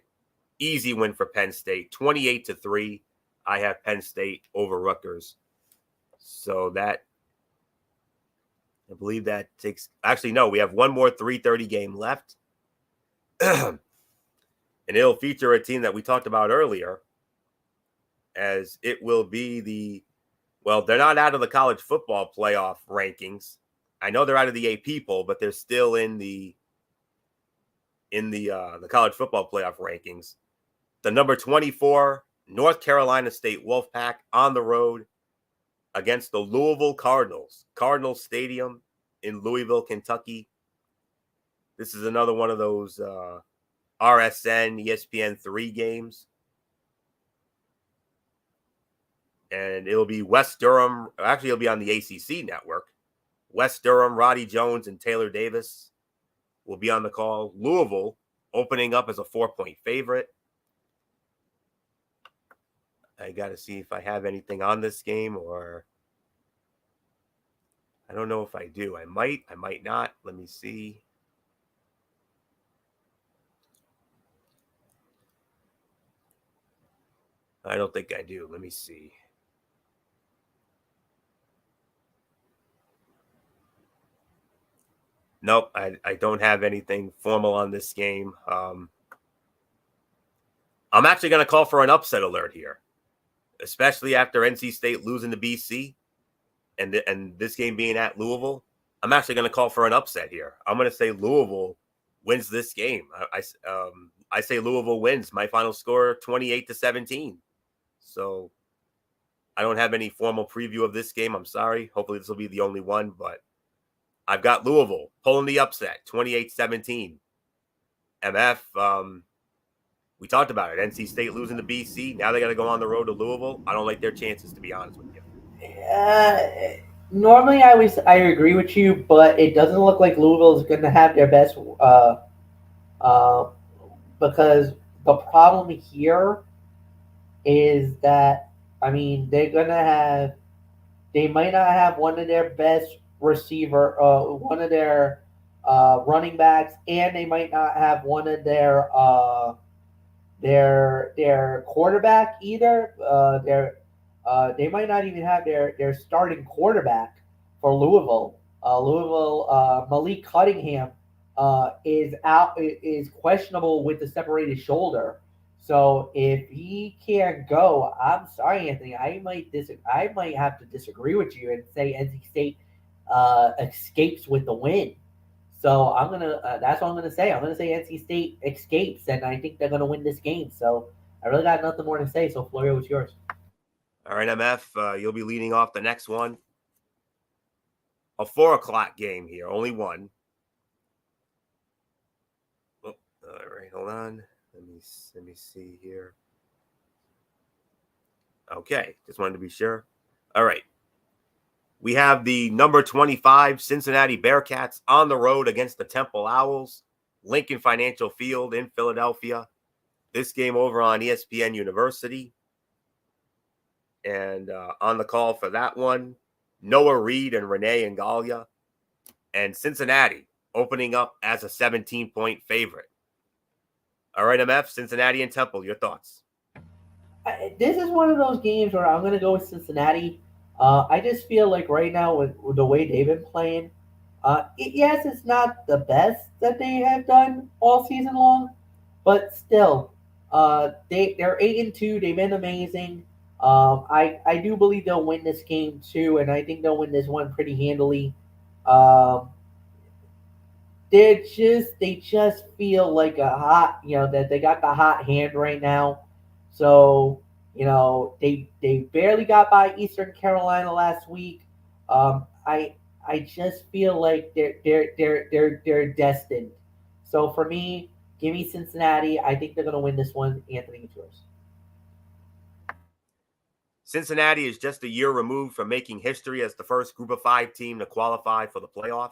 Easy win for Penn State, 28-3. I have Penn State over Rutgers. So that, I believe that takes, actually, no, we have one more 3:30 game left. And it'll feature a team that we talked about earlier, as it will be they're not out of the college football playoff rankings. I know they're out of the AP poll, but they're still in the college football playoff rankings. The number 24 North Carolina State Wolfpack on the road against the Louisville Cardinals. Cardinals Stadium in Louisville, Kentucky. This is another one of those RSN, ESPN3 games. And it'll be West Durham. Actually, it'll be on the ACC network. West Durham, Roddy Jones, and Taylor Davis will be on the call. Louisville opening up as a 4-point favorite. I got to see if I have anything on this game, or I don't know if I do. I might not. Let me see. I don't think I do. Let me see. Nope, I don't have anything formal on this game. I'm actually going to call for an upset alert here, especially after NC State losing to BC and this game being at Louisville. I'm actually going to call for an upset here. I'm going to say Louisville wins this game. I say Louisville wins. My final score, 28-17. So I don't have any formal preview of this game. I'm sorry. Hopefully this will be the only one, but I've got Louisville pulling the upset, 28-17. MF, we talked about it. NC State losing to BC. Now they got to go on the road to Louisville. I don't like their chances, to be honest with you. Normally, I agree with you, but it doesn't look like Louisville is going to have their best because the problem here is that, I mean, they might not have one of their best receiver, one of their running backs, and they might not have one of their quarterback either. They might not even have their starting quarterback for Louisville. Malik Cunningham is questionable with the separated shoulder. So if he can't go, I'm sorry, Anthony. I might have to disagree with you and say NC State escapes with the win. So I'm gonna. That's what I'm gonna say. I'm gonna say NC State escapes, and I think they're gonna win this game. So I really got nothing more to say. So Florio, it's yours. All right, MF, you'll be leading off the next one. A 4:00 game here, only one. Oh, all right, hold on. Let me see here. Okay, just wanted to be sure. All right. We have the number 25 Cincinnati Bearcats on the road against the Temple Owls, Lincoln Financial Field in Philadelphia. This game over on ESPN University. And on the call for that one, Noah Reed and Renee Ngalia. And Cincinnati opening up as a 17-point favorite. All right, MF, Cincinnati and Temple, your thoughts? This is one of those games where I'm going to go with Cincinnati. I just feel like right now with the way they've been playing, yes, it's not the best that they have done all season long, but still, they're 8-2. They've been amazing. I do believe they'll win this game too, and I think they'll win this one pretty handily. They just feel like a hot, that they got the hot hand right now. So, they barely got by Eastern Carolina last week. I I just feel like they're destined. So for me, give me Cincinnati. I think they're gonna win this one. Anthony, it's yours. Cincinnati is just a year removed from making history as the first Group of 5 team to qualify for the playoff.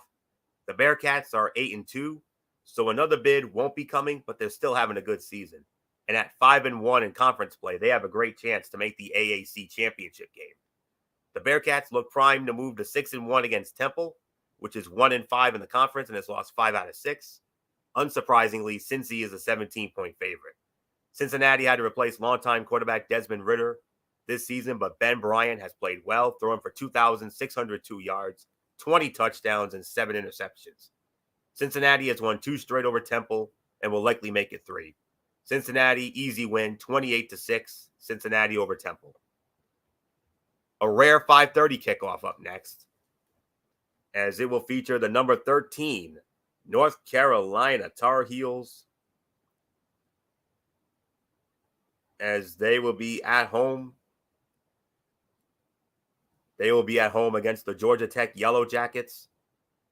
The Bearcats are 8-2, so another bid won't be coming, but they're still having a good season. And at 5-1 in conference play, they have a great chance to make the AAC championship game. The Bearcats look primed to move to 6-1 against Temple, which is 1-5 in the conference and has lost 5 out of 6. Unsurprisingly, Cincy is a 17-point favorite. Cincinnati had to replace longtime quarterback Desmond Ridder this season, but Ben Bryant has played well, throwing for 2,602 yards, 20 touchdowns, and 7 interceptions. Cincinnati has won 2 straight over Temple and will likely make it 3. Cincinnati, easy win, 28-6, Cincinnati over Temple. A rare 5:30 kickoff up next, as it will feature the number 13 North Carolina Tar Heels, as they will be at home. They will be at home against the Georgia Tech Yellow Jackets.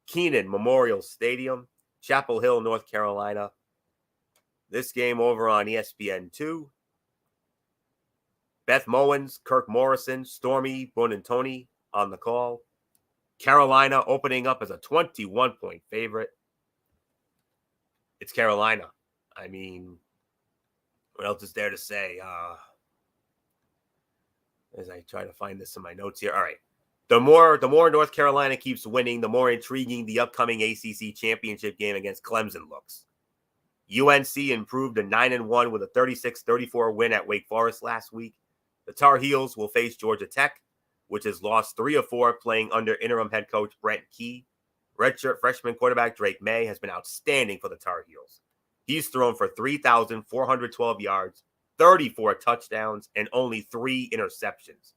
Kenan Memorial Stadium, Chapel Hill, North Carolina. This game over on ESPN2. Beth Mowens, Kirk Morrison, Stormy Bonantoni on the call. Carolina opening up as a 21-point favorite. It's Carolina. I mean, what else is there to say? As I try to find this in my notes here. All right. The more North Carolina keeps winning, the more intriguing the upcoming ACC championship game against Clemson looks. UNC improved to 9-1 with a 36-34 win at Wake Forest last week. The Tar Heels will face Georgia Tech, which has lost 3 of 4 playing under interim head coach Brent Key. Redshirt freshman quarterback Drake May has been outstanding for the Tar Heels. He's thrown for 3,412 yards, 34 touchdowns, and only 3 interceptions.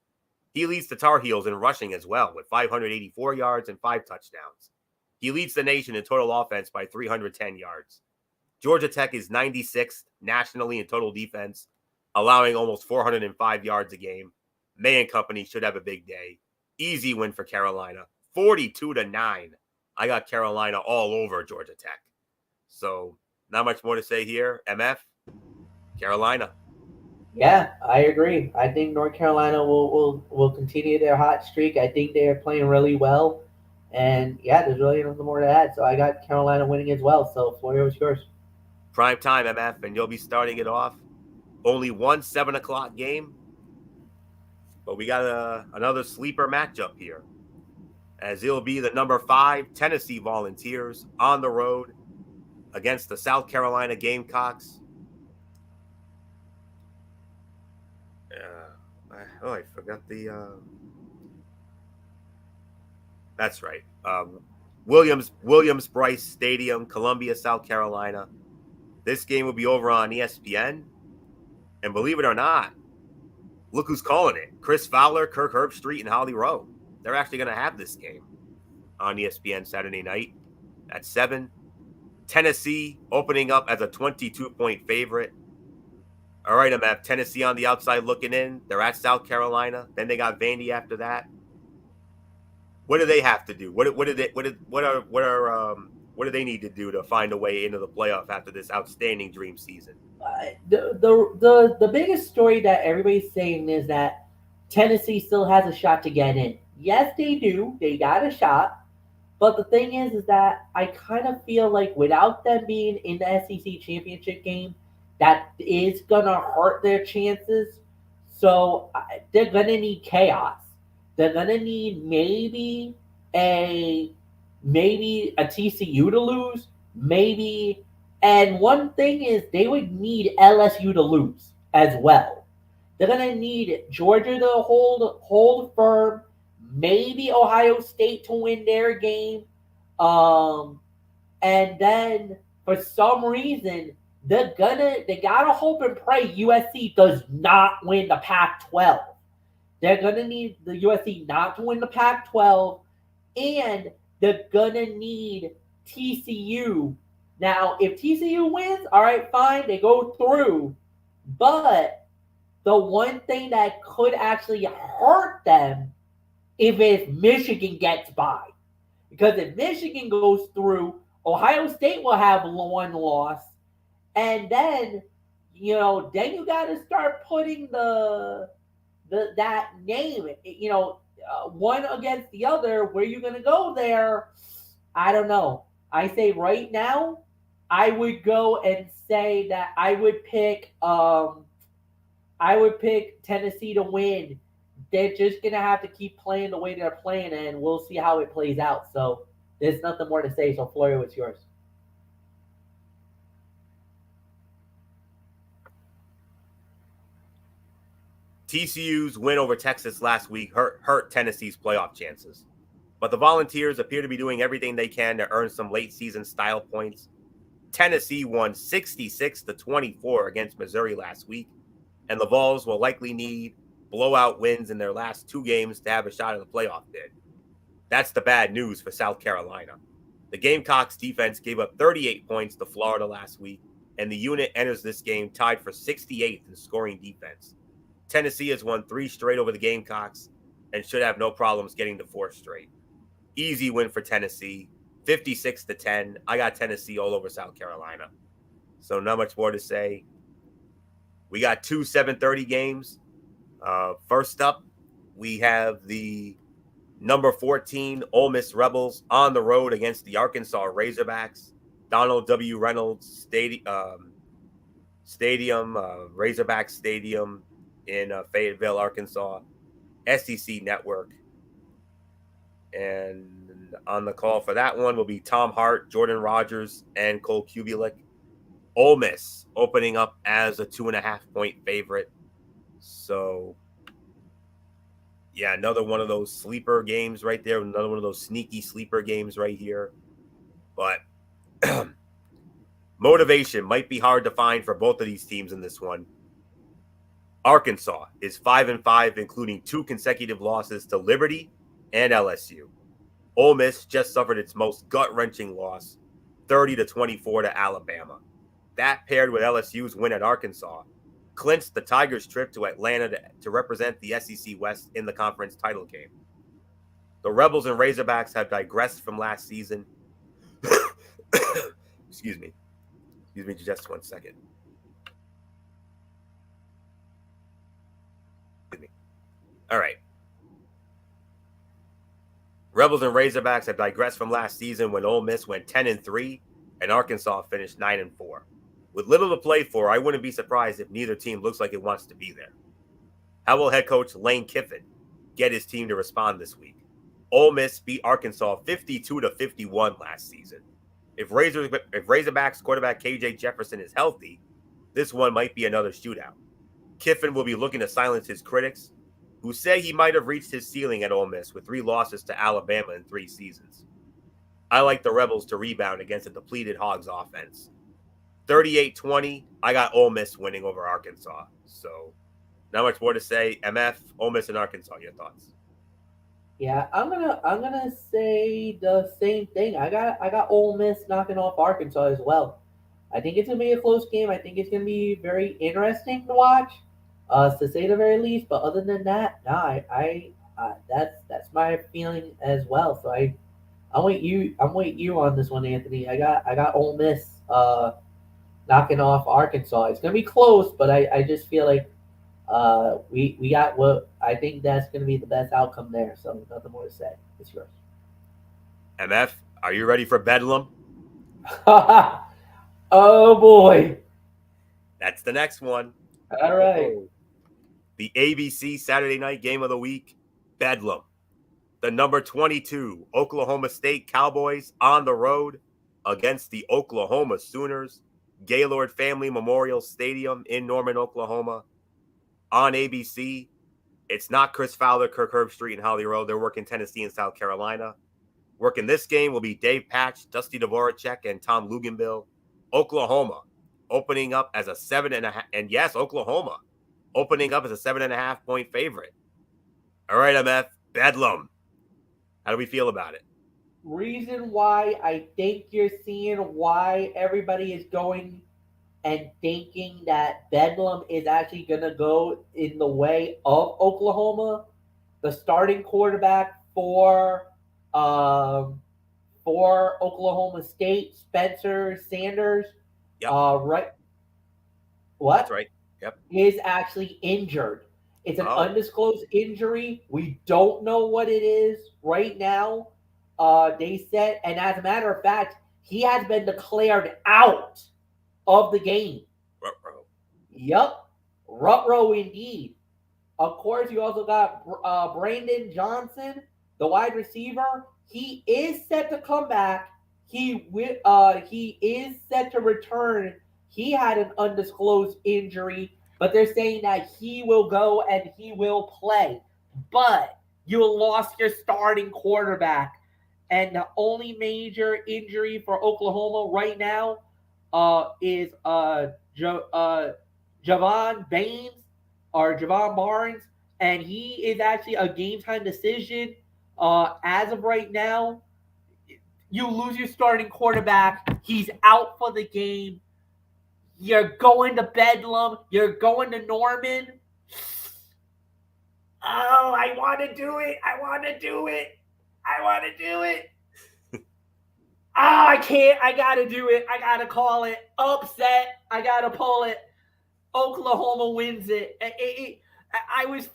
He leads the Tar Heels in rushing as well, with 584 yards and 5 touchdowns. He leads the nation in total offense by 310 yards. Georgia Tech is 96th nationally in total defense, allowing almost 405 yards a game. May and company should have a big day. Easy win for Carolina, 42-9. I got Carolina all over Georgia Tech. So not much more to say here. MF, Carolina. Yeah, I agree. I think North Carolina will continue their hot streak. I think they're playing really well. And yeah, there's really nothing more to add. So I got Carolina winning as well. So Florio is yours. Prime time, MF, and you'll be starting it off. Only one 7 o'clock game. But we got another sleeper matchup here, as it'll be the number 5 Tennessee Volunteers on the road against the South Carolina Gamecocks. I forgot the. That's right. Williams Bryce Stadium, Columbia, South Carolina. This game will be over on ESPN. And believe it or not, look who's calling it. Chris Fowler, Kirk Herbstreit, and Holly Rowe. They're actually going to have this game on ESPN Saturday night at 7. Tennessee opening up as a 22-point favorite. All right, I'm at Tennessee on the outside looking in. They're at South Carolina. Then they got Vandy after that. What do they have to do? What do they need to do to find a way into the playoff after this outstanding dream season? The biggest story that everybody's saying is that Tennessee still has a shot to get in. Yes, they do. They got a shot. But the thing is that I kind of feel like without them being in the SEC championship game, that is going to hurt their chances. So they're going to need chaos. They're going to need maybe a TCU to lose, maybe. And one thing is they would need LSU to lose as well. They're going to need Georgia to hold firm, maybe Ohio State to win their game. And then for some reason, they gotta hope and pray USC does not win the Pac-12. They're gonna need the USC not to win the Pac-12, and they're gonna need TCU. Now, if TCU wins, all right, fine, they go through. But the one thing that could actually hurt them if Michigan gets by. Because if Michigan goes through, Ohio State will have one loss, and then then you got to start putting that name, one against the other. Where you going to go there? I don't know. I say right now, I would go and say that I would pick Tennessee to win. They're just gonna have to keep playing the way they're playing, and we'll see how it plays out. So there's nothing more to say. So Florio, it's yours. TCU's win over Texas last week hurt Tennessee's playoff chances. But the Volunteers appear to be doing everything they can to earn some late season style points. Tennessee won 66-24 against Missouri last week, and the Vols will likely need blowout wins in their last 2 games to have a shot at the playoff bid. That's the bad news for South Carolina. The Gamecocks defense gave up 38 points to Florida last week, and the unit enters this game tied for 68th in scoring defense. Tennessee has won 3 straight over the Gamecocks and should have no problems getting to 4th straight. Easy win for Tennessee, 56-10. I got Tennessee all over South Carolina. So not much more to say. We got 2 7:30 games. First up, we have the number 14 Ole Miss Rebels on the road against the Arkansas Razorbacks. Donald W. Reynolds Stadium, Razorback Stadium in Fayetteville, Arkansas. SEC Network. And on the call for that one will be Tom Hart, Jordan Rogers, and Cole Kubelik. Ole Miss opening up as a 2.5-point favorite. So, yeah, another one of those sleeper games right there. Another one of those sneaky sleeper games right here. But motivation might be hard to find for both of these teams in this one. Arkansas is 5-5, including 2 consecutive losses to Liberty and LSU. Ole Miss just suffered its most gut-wrenching loss, 30-24 to Alabama. That paired with LSU's win at Arkansas clinched the Tigers' trip to Atlanta to represent the SEC West in the conference title game. The Rebels and Razorbacks have digressed from last season. Excuse me just one second. All right. Rebels and Razorbacks have digressed from last season when Ole Miss went 10-3 and Arkansas finished 9-4. With little to play for, I wouldn't be surprised if neither team looks like it wants to be there. How will head coach Lane Kiffin get his team to respond this week? Ole Miss beat Arkansas 52-51 last season. If Razorbacks quarterback KJ Jefferson is healthy, this one might be another shootout. Kiffin will be looking to silence his critics, who say he might have reached his ceiling at Ole Miss with 3 losses to Alabama in 3 seasons. I like the Rebels to rebound against a depleted Hogs offense. 38-20, I got Ole Miss winning over Arkansas. So, not much more to say. MF, Ole Miss, and Arkansas. Your thoughts? Yeah, I'm gonna say the same thing. I got Ole Miss knocking off Arkansas as well. I think it's gonna be a close game. I think it's gonna be very interesting to watch, to say the very least. But other than that, nah, that's my feeling as well. So I'm with you on this one, Anthony. I got Ole Miss knocking off Arkansas. It's gonna be close, but I just feel like we got what I think that's gonna be the best outcome there. So nothing more to say. It's yours. MF, are you ready for Bedlam? Oh boy. That's the next one. All right. The ABC Saturday night game of the week, Bedlam. The number 22 Oklahoma State Cowboys on the road against the Oklahoma Sooners, Gaylord Family Memorial Stadium in Norman, Oklahoma. On ABC, it's not Chris Fowler, Kirk Herbstreit, and Holly Rowe. They're working Tennessee and South Carolina. Working this game will be Dave Patch, Dusty Dvoracek, and Tom Luginbill. Oklahoma opening up as a 7.5, and yes, Oklahoma opening up as a 7.5-point favorite. All right, MF, Bedlam. How do we feel about it? Reason why I think you're seeing why everybody is going and thinking that Bedlam is actually going to go in the way of Oklahoma, the starting quarterback for for Oklahoma State, Spencer Sanders, Yep, right? that's What? right. Yep. Is actually injured. It's an Oh, undisclosed injury. We don't know what it is right now. They said, and as a matter of fact, he has been declared out of the game. ruh-roh. Yup, Rutrow indeed. Of course, you also got Brandon Johnson, the wide receiver. He is set to come back. He is set to return. He had an undisclosed injury, but they're saying that he will go and he will play. But you lost your starting quarterback, and the only major injury for Oklahoma right now is Javon Baines or Javon Barnes, and he is actually a game time decision. As of right now, you lose your starting quarterback. He's out for the game. You're going to Bedlam. You're going to Norman. Oh, I want to do it. I want to do it. I want to do it. Oh, I can't. I got to do it. I got to call it. Upset. I got to pull it. Oklahoma wins it. I was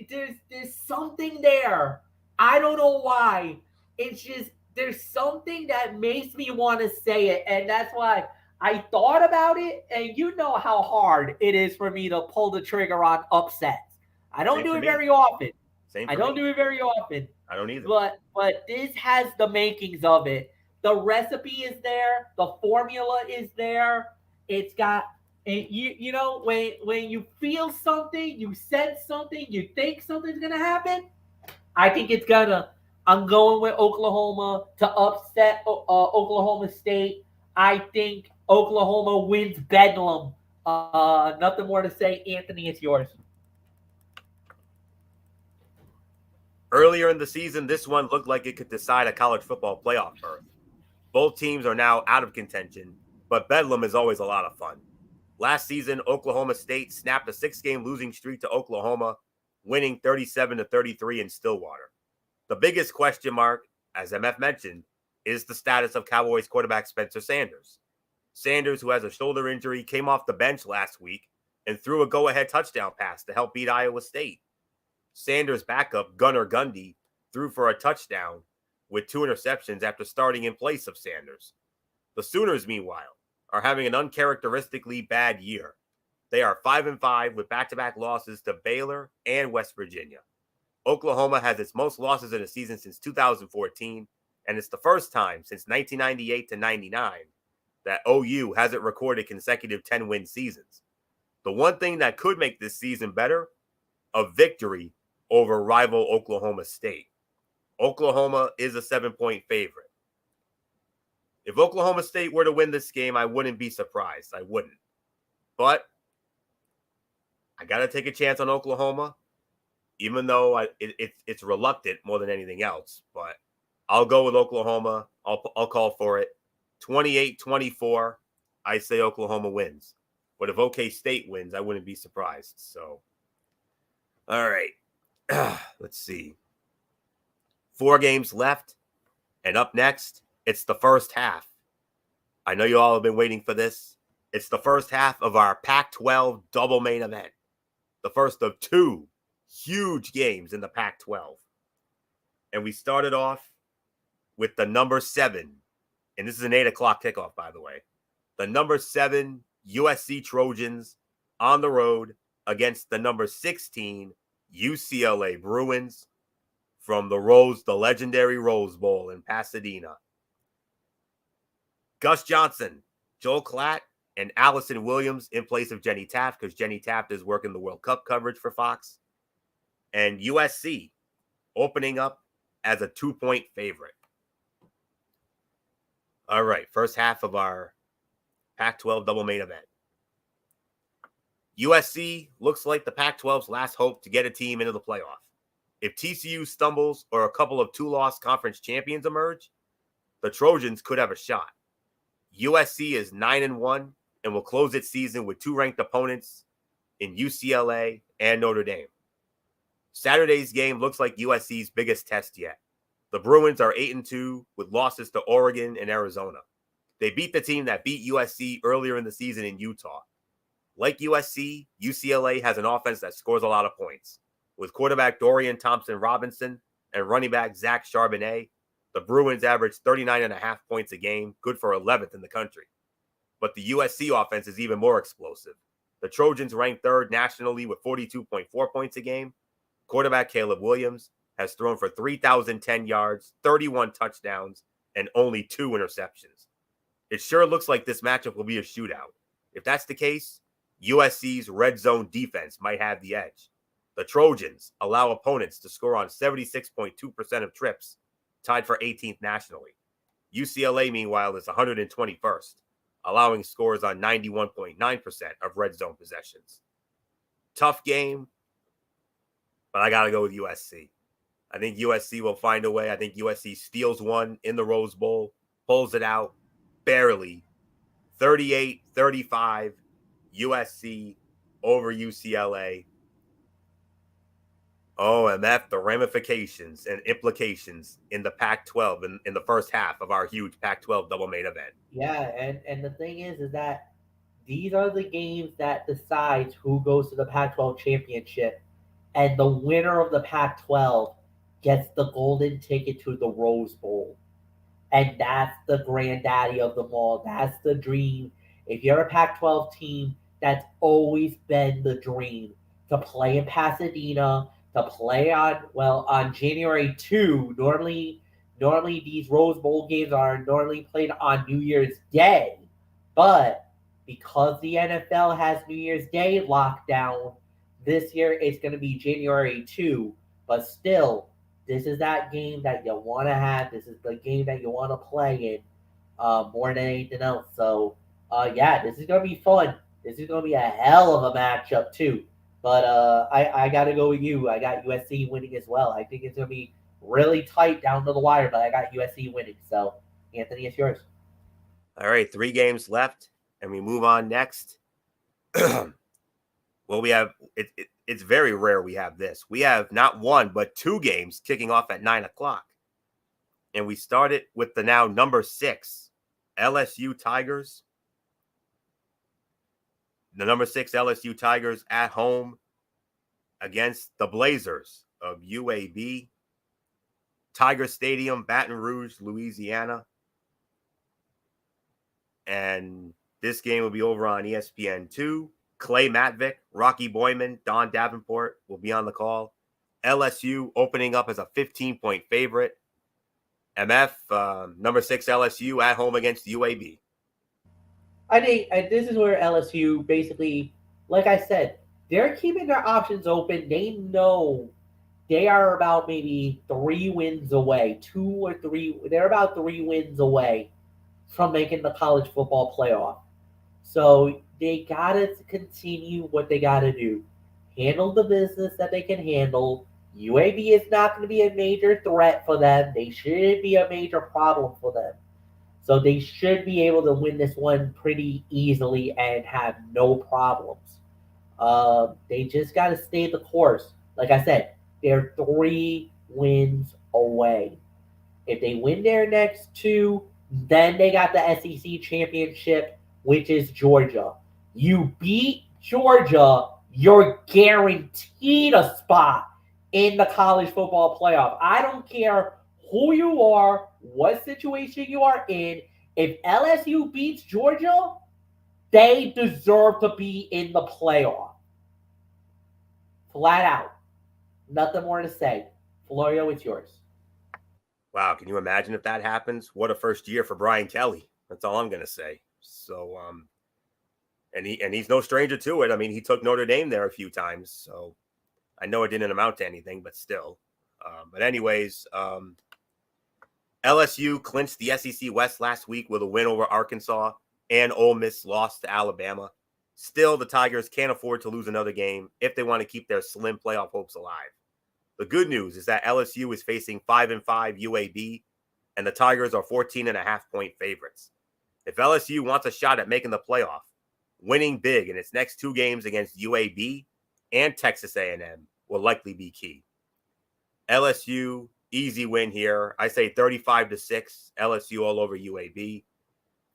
there's something there. I don't know why. It's just there's something that makes me want to say it, and that's why I thought about it. And you know how hard it is for me to pull the trigger on upsets. I don't Same do for it me. very often. Same I for don't me. do it very often. I don't either. But this has the makings of it. The recipe is there. The formula is there. It's got and you know when you feel something, you sense something, you think something's gonna happen. I think it's gonna. I'm going with Oklahoma to upset Oklahoma State. I think Oklahoma wins Bedlam. Nothing more to say. Anthony, it's yours. Earlier in the season, this one looked like it could decide a college football playoff berth. Both teams are now out of contention, but Bedlam is always a lot of fun. Last season, Oklahoma State snapped a 6-game losing streak to Oklahoma, winning 37-33 in Stillwater. The biggest question mark, as MF mentioned, is the status of Cowboys quarterback Spencer Sanders. Sanders, who has a shoulder injury, came off the bench last week and threw a go-ahead touchdown pass to help beat Iowa State. Sanders' backup, Gunnar Gundy, threw for a touchdown with 2 interceptions after starting in place of Sanders. The Sooners, meanwhile, are having an uncharacteristically bad year. They are 5-5 with back-to-back losses to Baylor and West Virginia. Oklahoma has its most losses in a season since 2014, and it's the first time since 1998 to 99 that OU hasn't recorded consecutive 10-win seasons. The one thing that could make this season better, a victory over rival Oklahoma State. Oklahoma is a 7-point favorite. If Oklahoma State were to win this game, I wouldn't be surprised. I wouldn't. But I got to take a chance on Oklahoma, even though it's reluctant more than anything else. But I'll go with Oklahoma. I'll call for it. 28-24, I say Oklahoma wins. But if OK State wins, I wouldn't be surprised. So, all right. Let's see. 4 games left. And up next, it's the first half. I know you all have been waiting for this. It's the first half of our Pac-12 double main event. The first of 2 huge games in the Pac-12. And we started off with the number 7. And this is an 8 o'clock kickoff, by the way. The number 7 USC Trojans on the road against the number 16 UCLA Bruins from the legendary Rose Bowl in Pasadena. Gus Johnson, Joel Klatt, and Allison Williams in place of Jenny Taft because Jenny Taft is working the World Cup coverage for Fox. And USC opening up as a 2-point favorite. All right, first half of our Pac-12 double main event. USC looks like the Pac-12's last hope to get a team into the playoff. If TCU stumbles or a couple of 2-loss conference champions emerge, the Trojans could have a shot. USC is 9-1 and will close its season with 2 ranked opponents in UCLA and Notre Dame. Saturday's game looks like USC's biggest test yet. The Bruins are 8-2 with losses to Oregon and Arizona. They beat the team that beat USC earlier in the season in Utah. Like USC, UCLA has an offense that scores a lot of points. With quarterback Dorian Thompson-Robinson and running back Zach Charbonnet, the Bruins average 39.5 points a game, good for 11th in the country. But the USC offense is even more explosive. The Trojans rank third nationally with 42.4 points a game. Quarterback Caleb Williams has thrown for 3,010 yards, 31 touchdowns, and only 2 interceptions. It sure looks like this matchup will be a shootout. If that's the case, USC's red zone defense might have the edge. The Trojans allow opponents to score on 76.2% of trips, tied for 18th nationally. UCLA, meanwhile, is 121st, allowing scores on 91.9% of red zone possessions. Tough game, but I got to go with USC. I think USC will find a way. I think USC steals one in the Rose Bowl, pulls it out, barely. 38-35, USC over UCLA. Oh, MF, the ramifications and implications in the Pac-12 in the first half of our huge Pac-12 double main event. Yeah, and the thing is that these are the games that decides who goes to the Pac-12 championship, and the winner of the Pac-12 gets the golden ticket to the Rose Bowl. And that's the granddaddy of them all. That's the dream. If you're a Pac-12 team, that's always been the dream, to play in Pasadena, to play on January 2. Normally these Rose Bowl games are normally played on New Year's Day. But because the NFL has New Year's Day lockdown, this year it's going to be January 2. But still, this is that game that you want to have. This is the game that you want to play in more than anything else. So, yeah, this is going to be fun. This is going to be a hell of a matchup, too. But I got to go with you. I got USC winning as well. I think it's going to be really tight down to the wire, but I got USC winning. So, Anthony, it's yours. All right, 3 games left, and we move on next. Well, we have it's very rare we have this. We have not 1, but 2 games kicking off at 9 o'clock. And we started with the now number 6 LSU Tigers. The number 6 LSU Tigers at home against the Blazers of UAB. Tiger Stadium, Baton Rouge, Louisiana. And this game will be over on ESPN2. Clay Matvick, Rocky Boyman, Don Davenport will be on the call. LSU opening up as a 15-point favorite. MF, number 6 LSU at home against UAB. I think this is where LSU basically, like I said, they're keeping their options open. They know they are about maybe 3 wins away, 2 or 3. They're about 3 wins away from making the college football playoff. So they got to continue what they got to do. Handle the business that they can handle. UAB is not going to be a major threat for them. They shouldn't be a major problem for them. So they should be able to win this one pretty easily and have no problems. They just got to stay the course. Like I said, they're 3 wins away. If they win their next 2, then they got the SEC championship, which is Georgia. You beat Georgia, you're guaranteed a spot in the college football playoff. I don't care who you are, what situation you are in. If LSU beats Georgia, they deserve to be in the playoff. Flat out. Nothing more to say. Florio, it's yours. Wow, can you imagine if that happens? What a first year for Brian Kelly. That's all I'm going to say. So, and he's no stranger to it. I mean, he took Notre Dame there a few times, so I know it didn't amount to anything, but still. But anyways, LSU clinched the SEC West last week with a win over Arkansas, and Ole Miss lost to Alabama. Still, the Tigers can't afford to lose another game if they want to keep their slim playoff hopes alive. The good news is that LSU is facing 5-5 UAB, and the Tigers are 14.5-point favorites. If LSU wants a shot at making the playoff, winning big in its next 2 games against UAB and Texas A&M will likely be key. LSU Easy win here. I say 35-6, LSU all over UAB.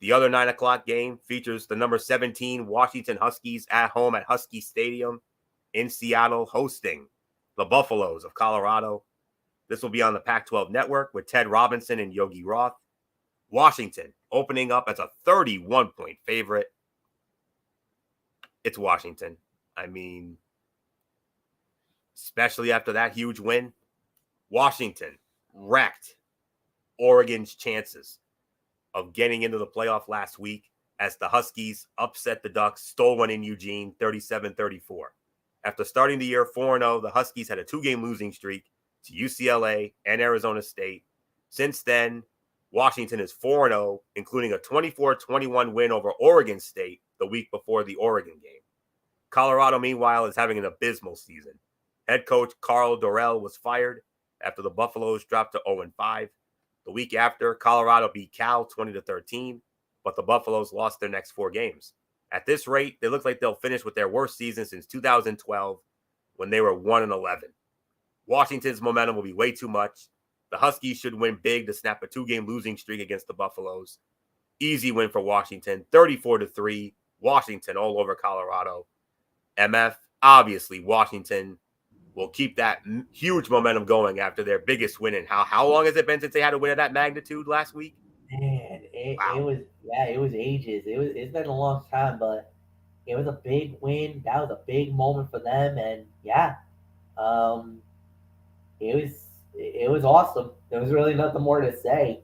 The other 9 o'clock game features the number 17 Washington Huskies at home at Husky Stadium in Seattle, hosting the Buffaloes of Colorado. This will be on the Pac-12 network with Ted Robinson and Yogi Roth. Washington opening up as a 31-point favorite. It's Washington. I mean, especially after that huge win, Washington wrecked Oregon's chances of getting into the playoff last week as the Huskies upset the Ducks, stole one in Eugene, 37-34. After starting the year 4-0, the Huskies had a 2-game losing streak to UCLA and Arizona State. Since then, Washington is 4-0, including a 24-21 win over Oregon State the week before the Oregon game. Colorado, meanwhile, is having an abysmal season. Head coach Carl Dorrell was fired after the Buffaloes dropped to 0-5. The week after, Colorado beat Cal 20-13, but the Buffaloes lost their next 4 games. At this rate, they look like they'll finish with their worst season since 2012 when they were 1-11. Washington's momentum will be way too much. The Huskies should win big to snap a 2-game losing streak against the Buffaloes. Easy win for Washington, 34-3. Washington all over Colorado. MF, obviously, Washington will keep that huge momentum going after their biggest win. And how long has it been since they had a win of that magnitude last week? Man, it was ages. It's been a long time, but it was a big win. That was a big moment for them, and um, it was awesome. There was really nothing more to say.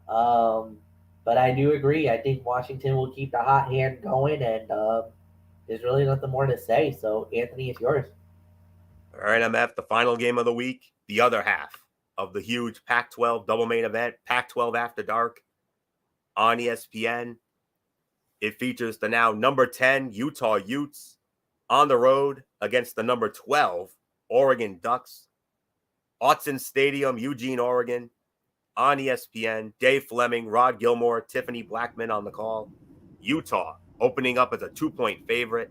Um, but I do agree. I think Washington will keep the hot hand going, and there's really nothing more to say. So, Anthony, it's yours. All right, MF, the final game of the week, the other half of the huge Pac-12 double main event, Pac-12 After Dark on ESPN. It features the now number 10 Utah Utes on the road against the number 12 Oregon Ducks. Autzen Stadium, Eugene, Oregon, on ESPN. Dave Fleming, Rod Gilmore, Tiffany Blackman on the call. Utah opening up as a 2-point favorite.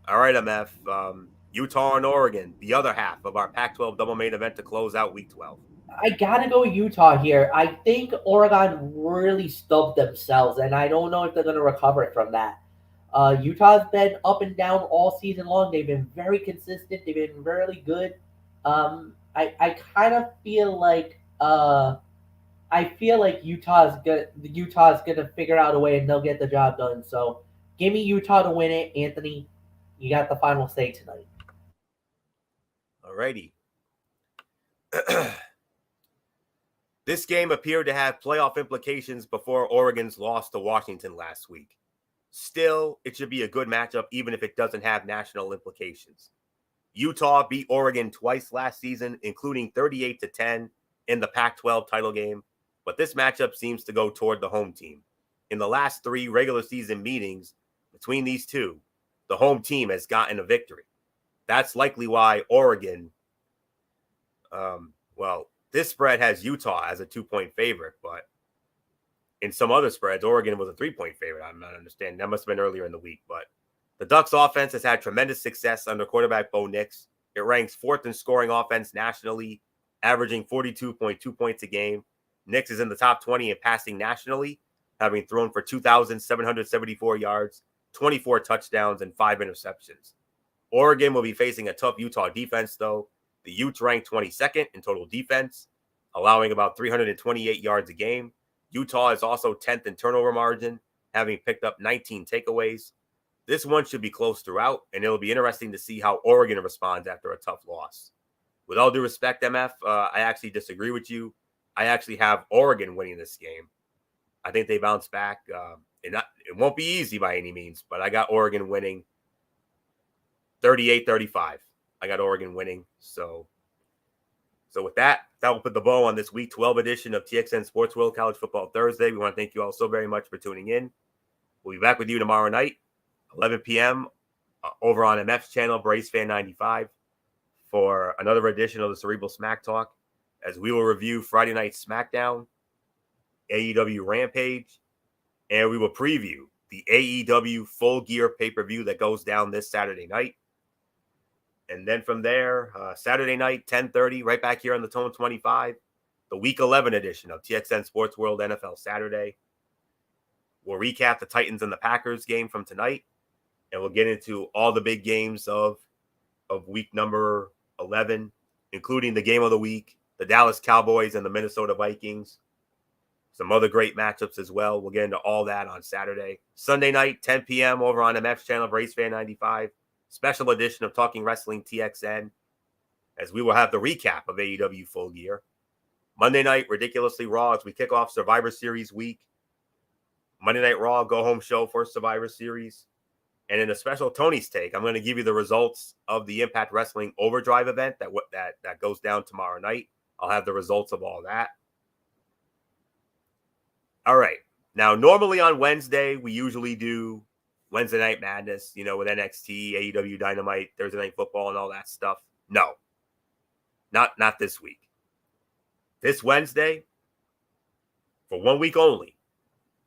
All right, MF. Utah and Oregon, the other half of our Pac-12 double main event to close out Week 12. I gotta go Utah here. I think Oregon really stubbed themselves, and I don't know if they're gonna recover from that. Utah's been up and down all season long. They've been very consistent. They've been really good. I kind of feel like Utah's gonna figure out a way and they'll get the job done. So give me Utah to win it, Anthony. You got the final say tonight. Alrighty. This game appeared to have playoff implications before Oregon's loss to Washington last week. Still, it should be a good matchup even if it doesn't have national implications. Utah beat Oregon twice last season, including 38-10 in the Pac-12 title game, but this matchup seems to go toward the home team. In the last 3 regular season meetings between these two, the home team has gotten a victory. That's likely why Oregon, this spread has Utah as a 2-point favorite, but in some other spreads, Oregon was a 3-point favorite. I'm not understanding. That must have been earlier in the week, but the Ducks offense has had tremendous success under quarterback Bo Nix. It ranks 4th in scoring offense nationally, averaging 42.2 points a game. Nix is in the top 20 in passing nationally, having thrown for 2,774 yards, 24 touchdowns, and 5 interceptions. Oregon will be facing a tough Utah defense, though. The Utes rank 22nd in total defense, allowing about 328 yards a game. Utah is also 10th in turnover margin, having picked up 19 takeaways. This one should be close throughout, and it'll be interesting to see how Oregon responds after a tough loss. With all due respect, MF, I actually disagree with you. I actually have Oregon winning this game. I think they bounce back. It won't be easy by any means, but I got Oregon winning 38-35. I got Oregon winning. So with that will put the bow on this Week 12 edition of TXN Sports World College Football Thursday. We want to thank you all so very much for tuning in. We'll be back with you tomorrow night, 11 p.m. Over on MF's channel, Brace Fan 95, for another edition of the Cerebral Smack Talk, as we will review Friday Night SmackDown, AEW Rampage, and we will preview the AEW Full Gear pay-per-view that goes down this Saturday night. And then from there, Saturday night, 10:30, right back here on the Tone 25, the Week 11 edition of TXN Sports World NFL Saturday. We'll recap the Titans and the Packers game from tonight, and we'll get into all the big games of week number 11, including the game of the week, the Dallas Cowboys and the Minnesota Vikings. Some other great matchups as well. We'll get into all that on Saturday. Sunday night, 10 p.m. over on MF's channel of Race Fan 95. Special edition of Talking Wrestling TXN, as we will have the recap of AEW Full Gear. Monday night, Ridiculously Raw, as we kick off Survivor Series week. Monday Night Raw, go-home show for Survivor Series. And in a special Tony's Take, I'm going to give you the results of the Impact Wrestling Overdrive event that goes down tomorrow night. I'll have the results of all that. All right. Now, normally on Wednesday, we usually do Wednesday Night Madness, with NXT, AEW Dynamite, Thursday Night Football, and all that stuff. No. Not this week. This Wednesday, for 1 week only,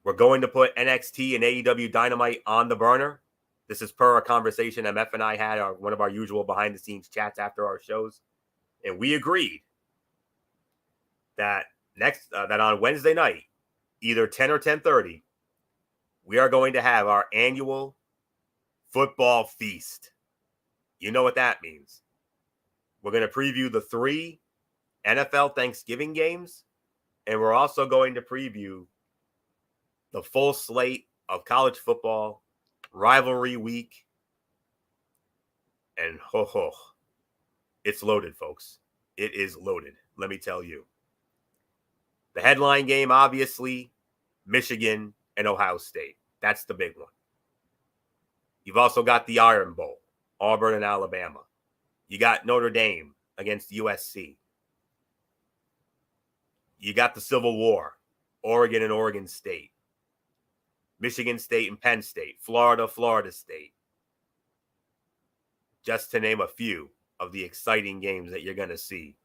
we're going to put NXT and AEW Dynamite on the burner. This is per a conversation MF and I had, one of our usual behind-the-scenes chats after our shows. And we agreed that that on Wednesday night, either 10 or 10:30, we are going to have our annual football feast. You know what that means. We're going to preview the 3 NFL Thanksgiving games, and we're also going to preview the full slate of college football, rivalry week, and it's loaded, folks. It is loaded, let me tell you. The headline game, obviously, Michigan and Ohio State. That's the big one. You've also got the Iron Bowl, Auburn and Alabama. You got Notre Dame against USC. You got the Civil War, Oregon and Oregon State. Michigan State and Penn State. Florida State. Just to name a few of the exciting games that you're going to see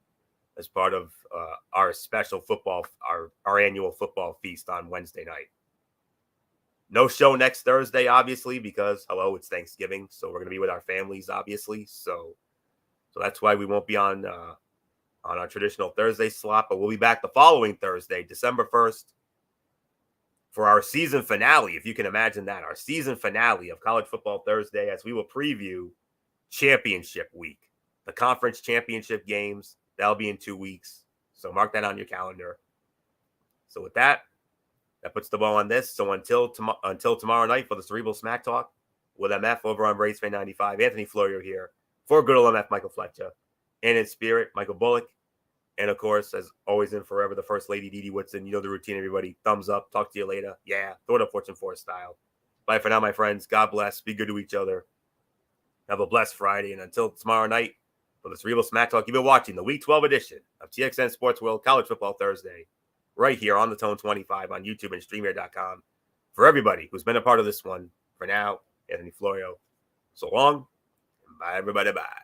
as part of our special football, our annual football feast on Wednesday night. No show next Thursday, obviously, because, it's Thanksgiving. So we're going to be with our families, obviously. So that's why we won't be on our traditional Thursday slot. But we'll be back the following Thursday, December 1st, for our season finale, if you can imagine that. Our season finale of College Football Thursday, as we will preview championship week, the conference championship games. That'll be in 2 weeks. So mark that on your calendar. So with that puts the bow on this. So until tomorrow night for the Cerebral Smack Talk with MF over on Brace Fan 95, Anthony Florio here for good old MF Michael Fletcher. And in spirit, Michael Bullock. And of course, as always and forever, the First Lady, Dee Dee Woodson. You know the routine, everybody. Thumbs up. Talk to you later. Yeah. Throw it up Fortune 4 style. Bye for now, my friends. God bless. Be good to each other. Have a blessed Friday. And until tomorrow night, for the Cerebral Smack Talk, you've been watching the Week 12 edition of TXN Sports World College Football Thursday, right here on the Tone 25 on YouTube and StreamYard.com. For everybody who's been a part of this one, for now, Anthony Florio. So long. Bye, everybody. Bye.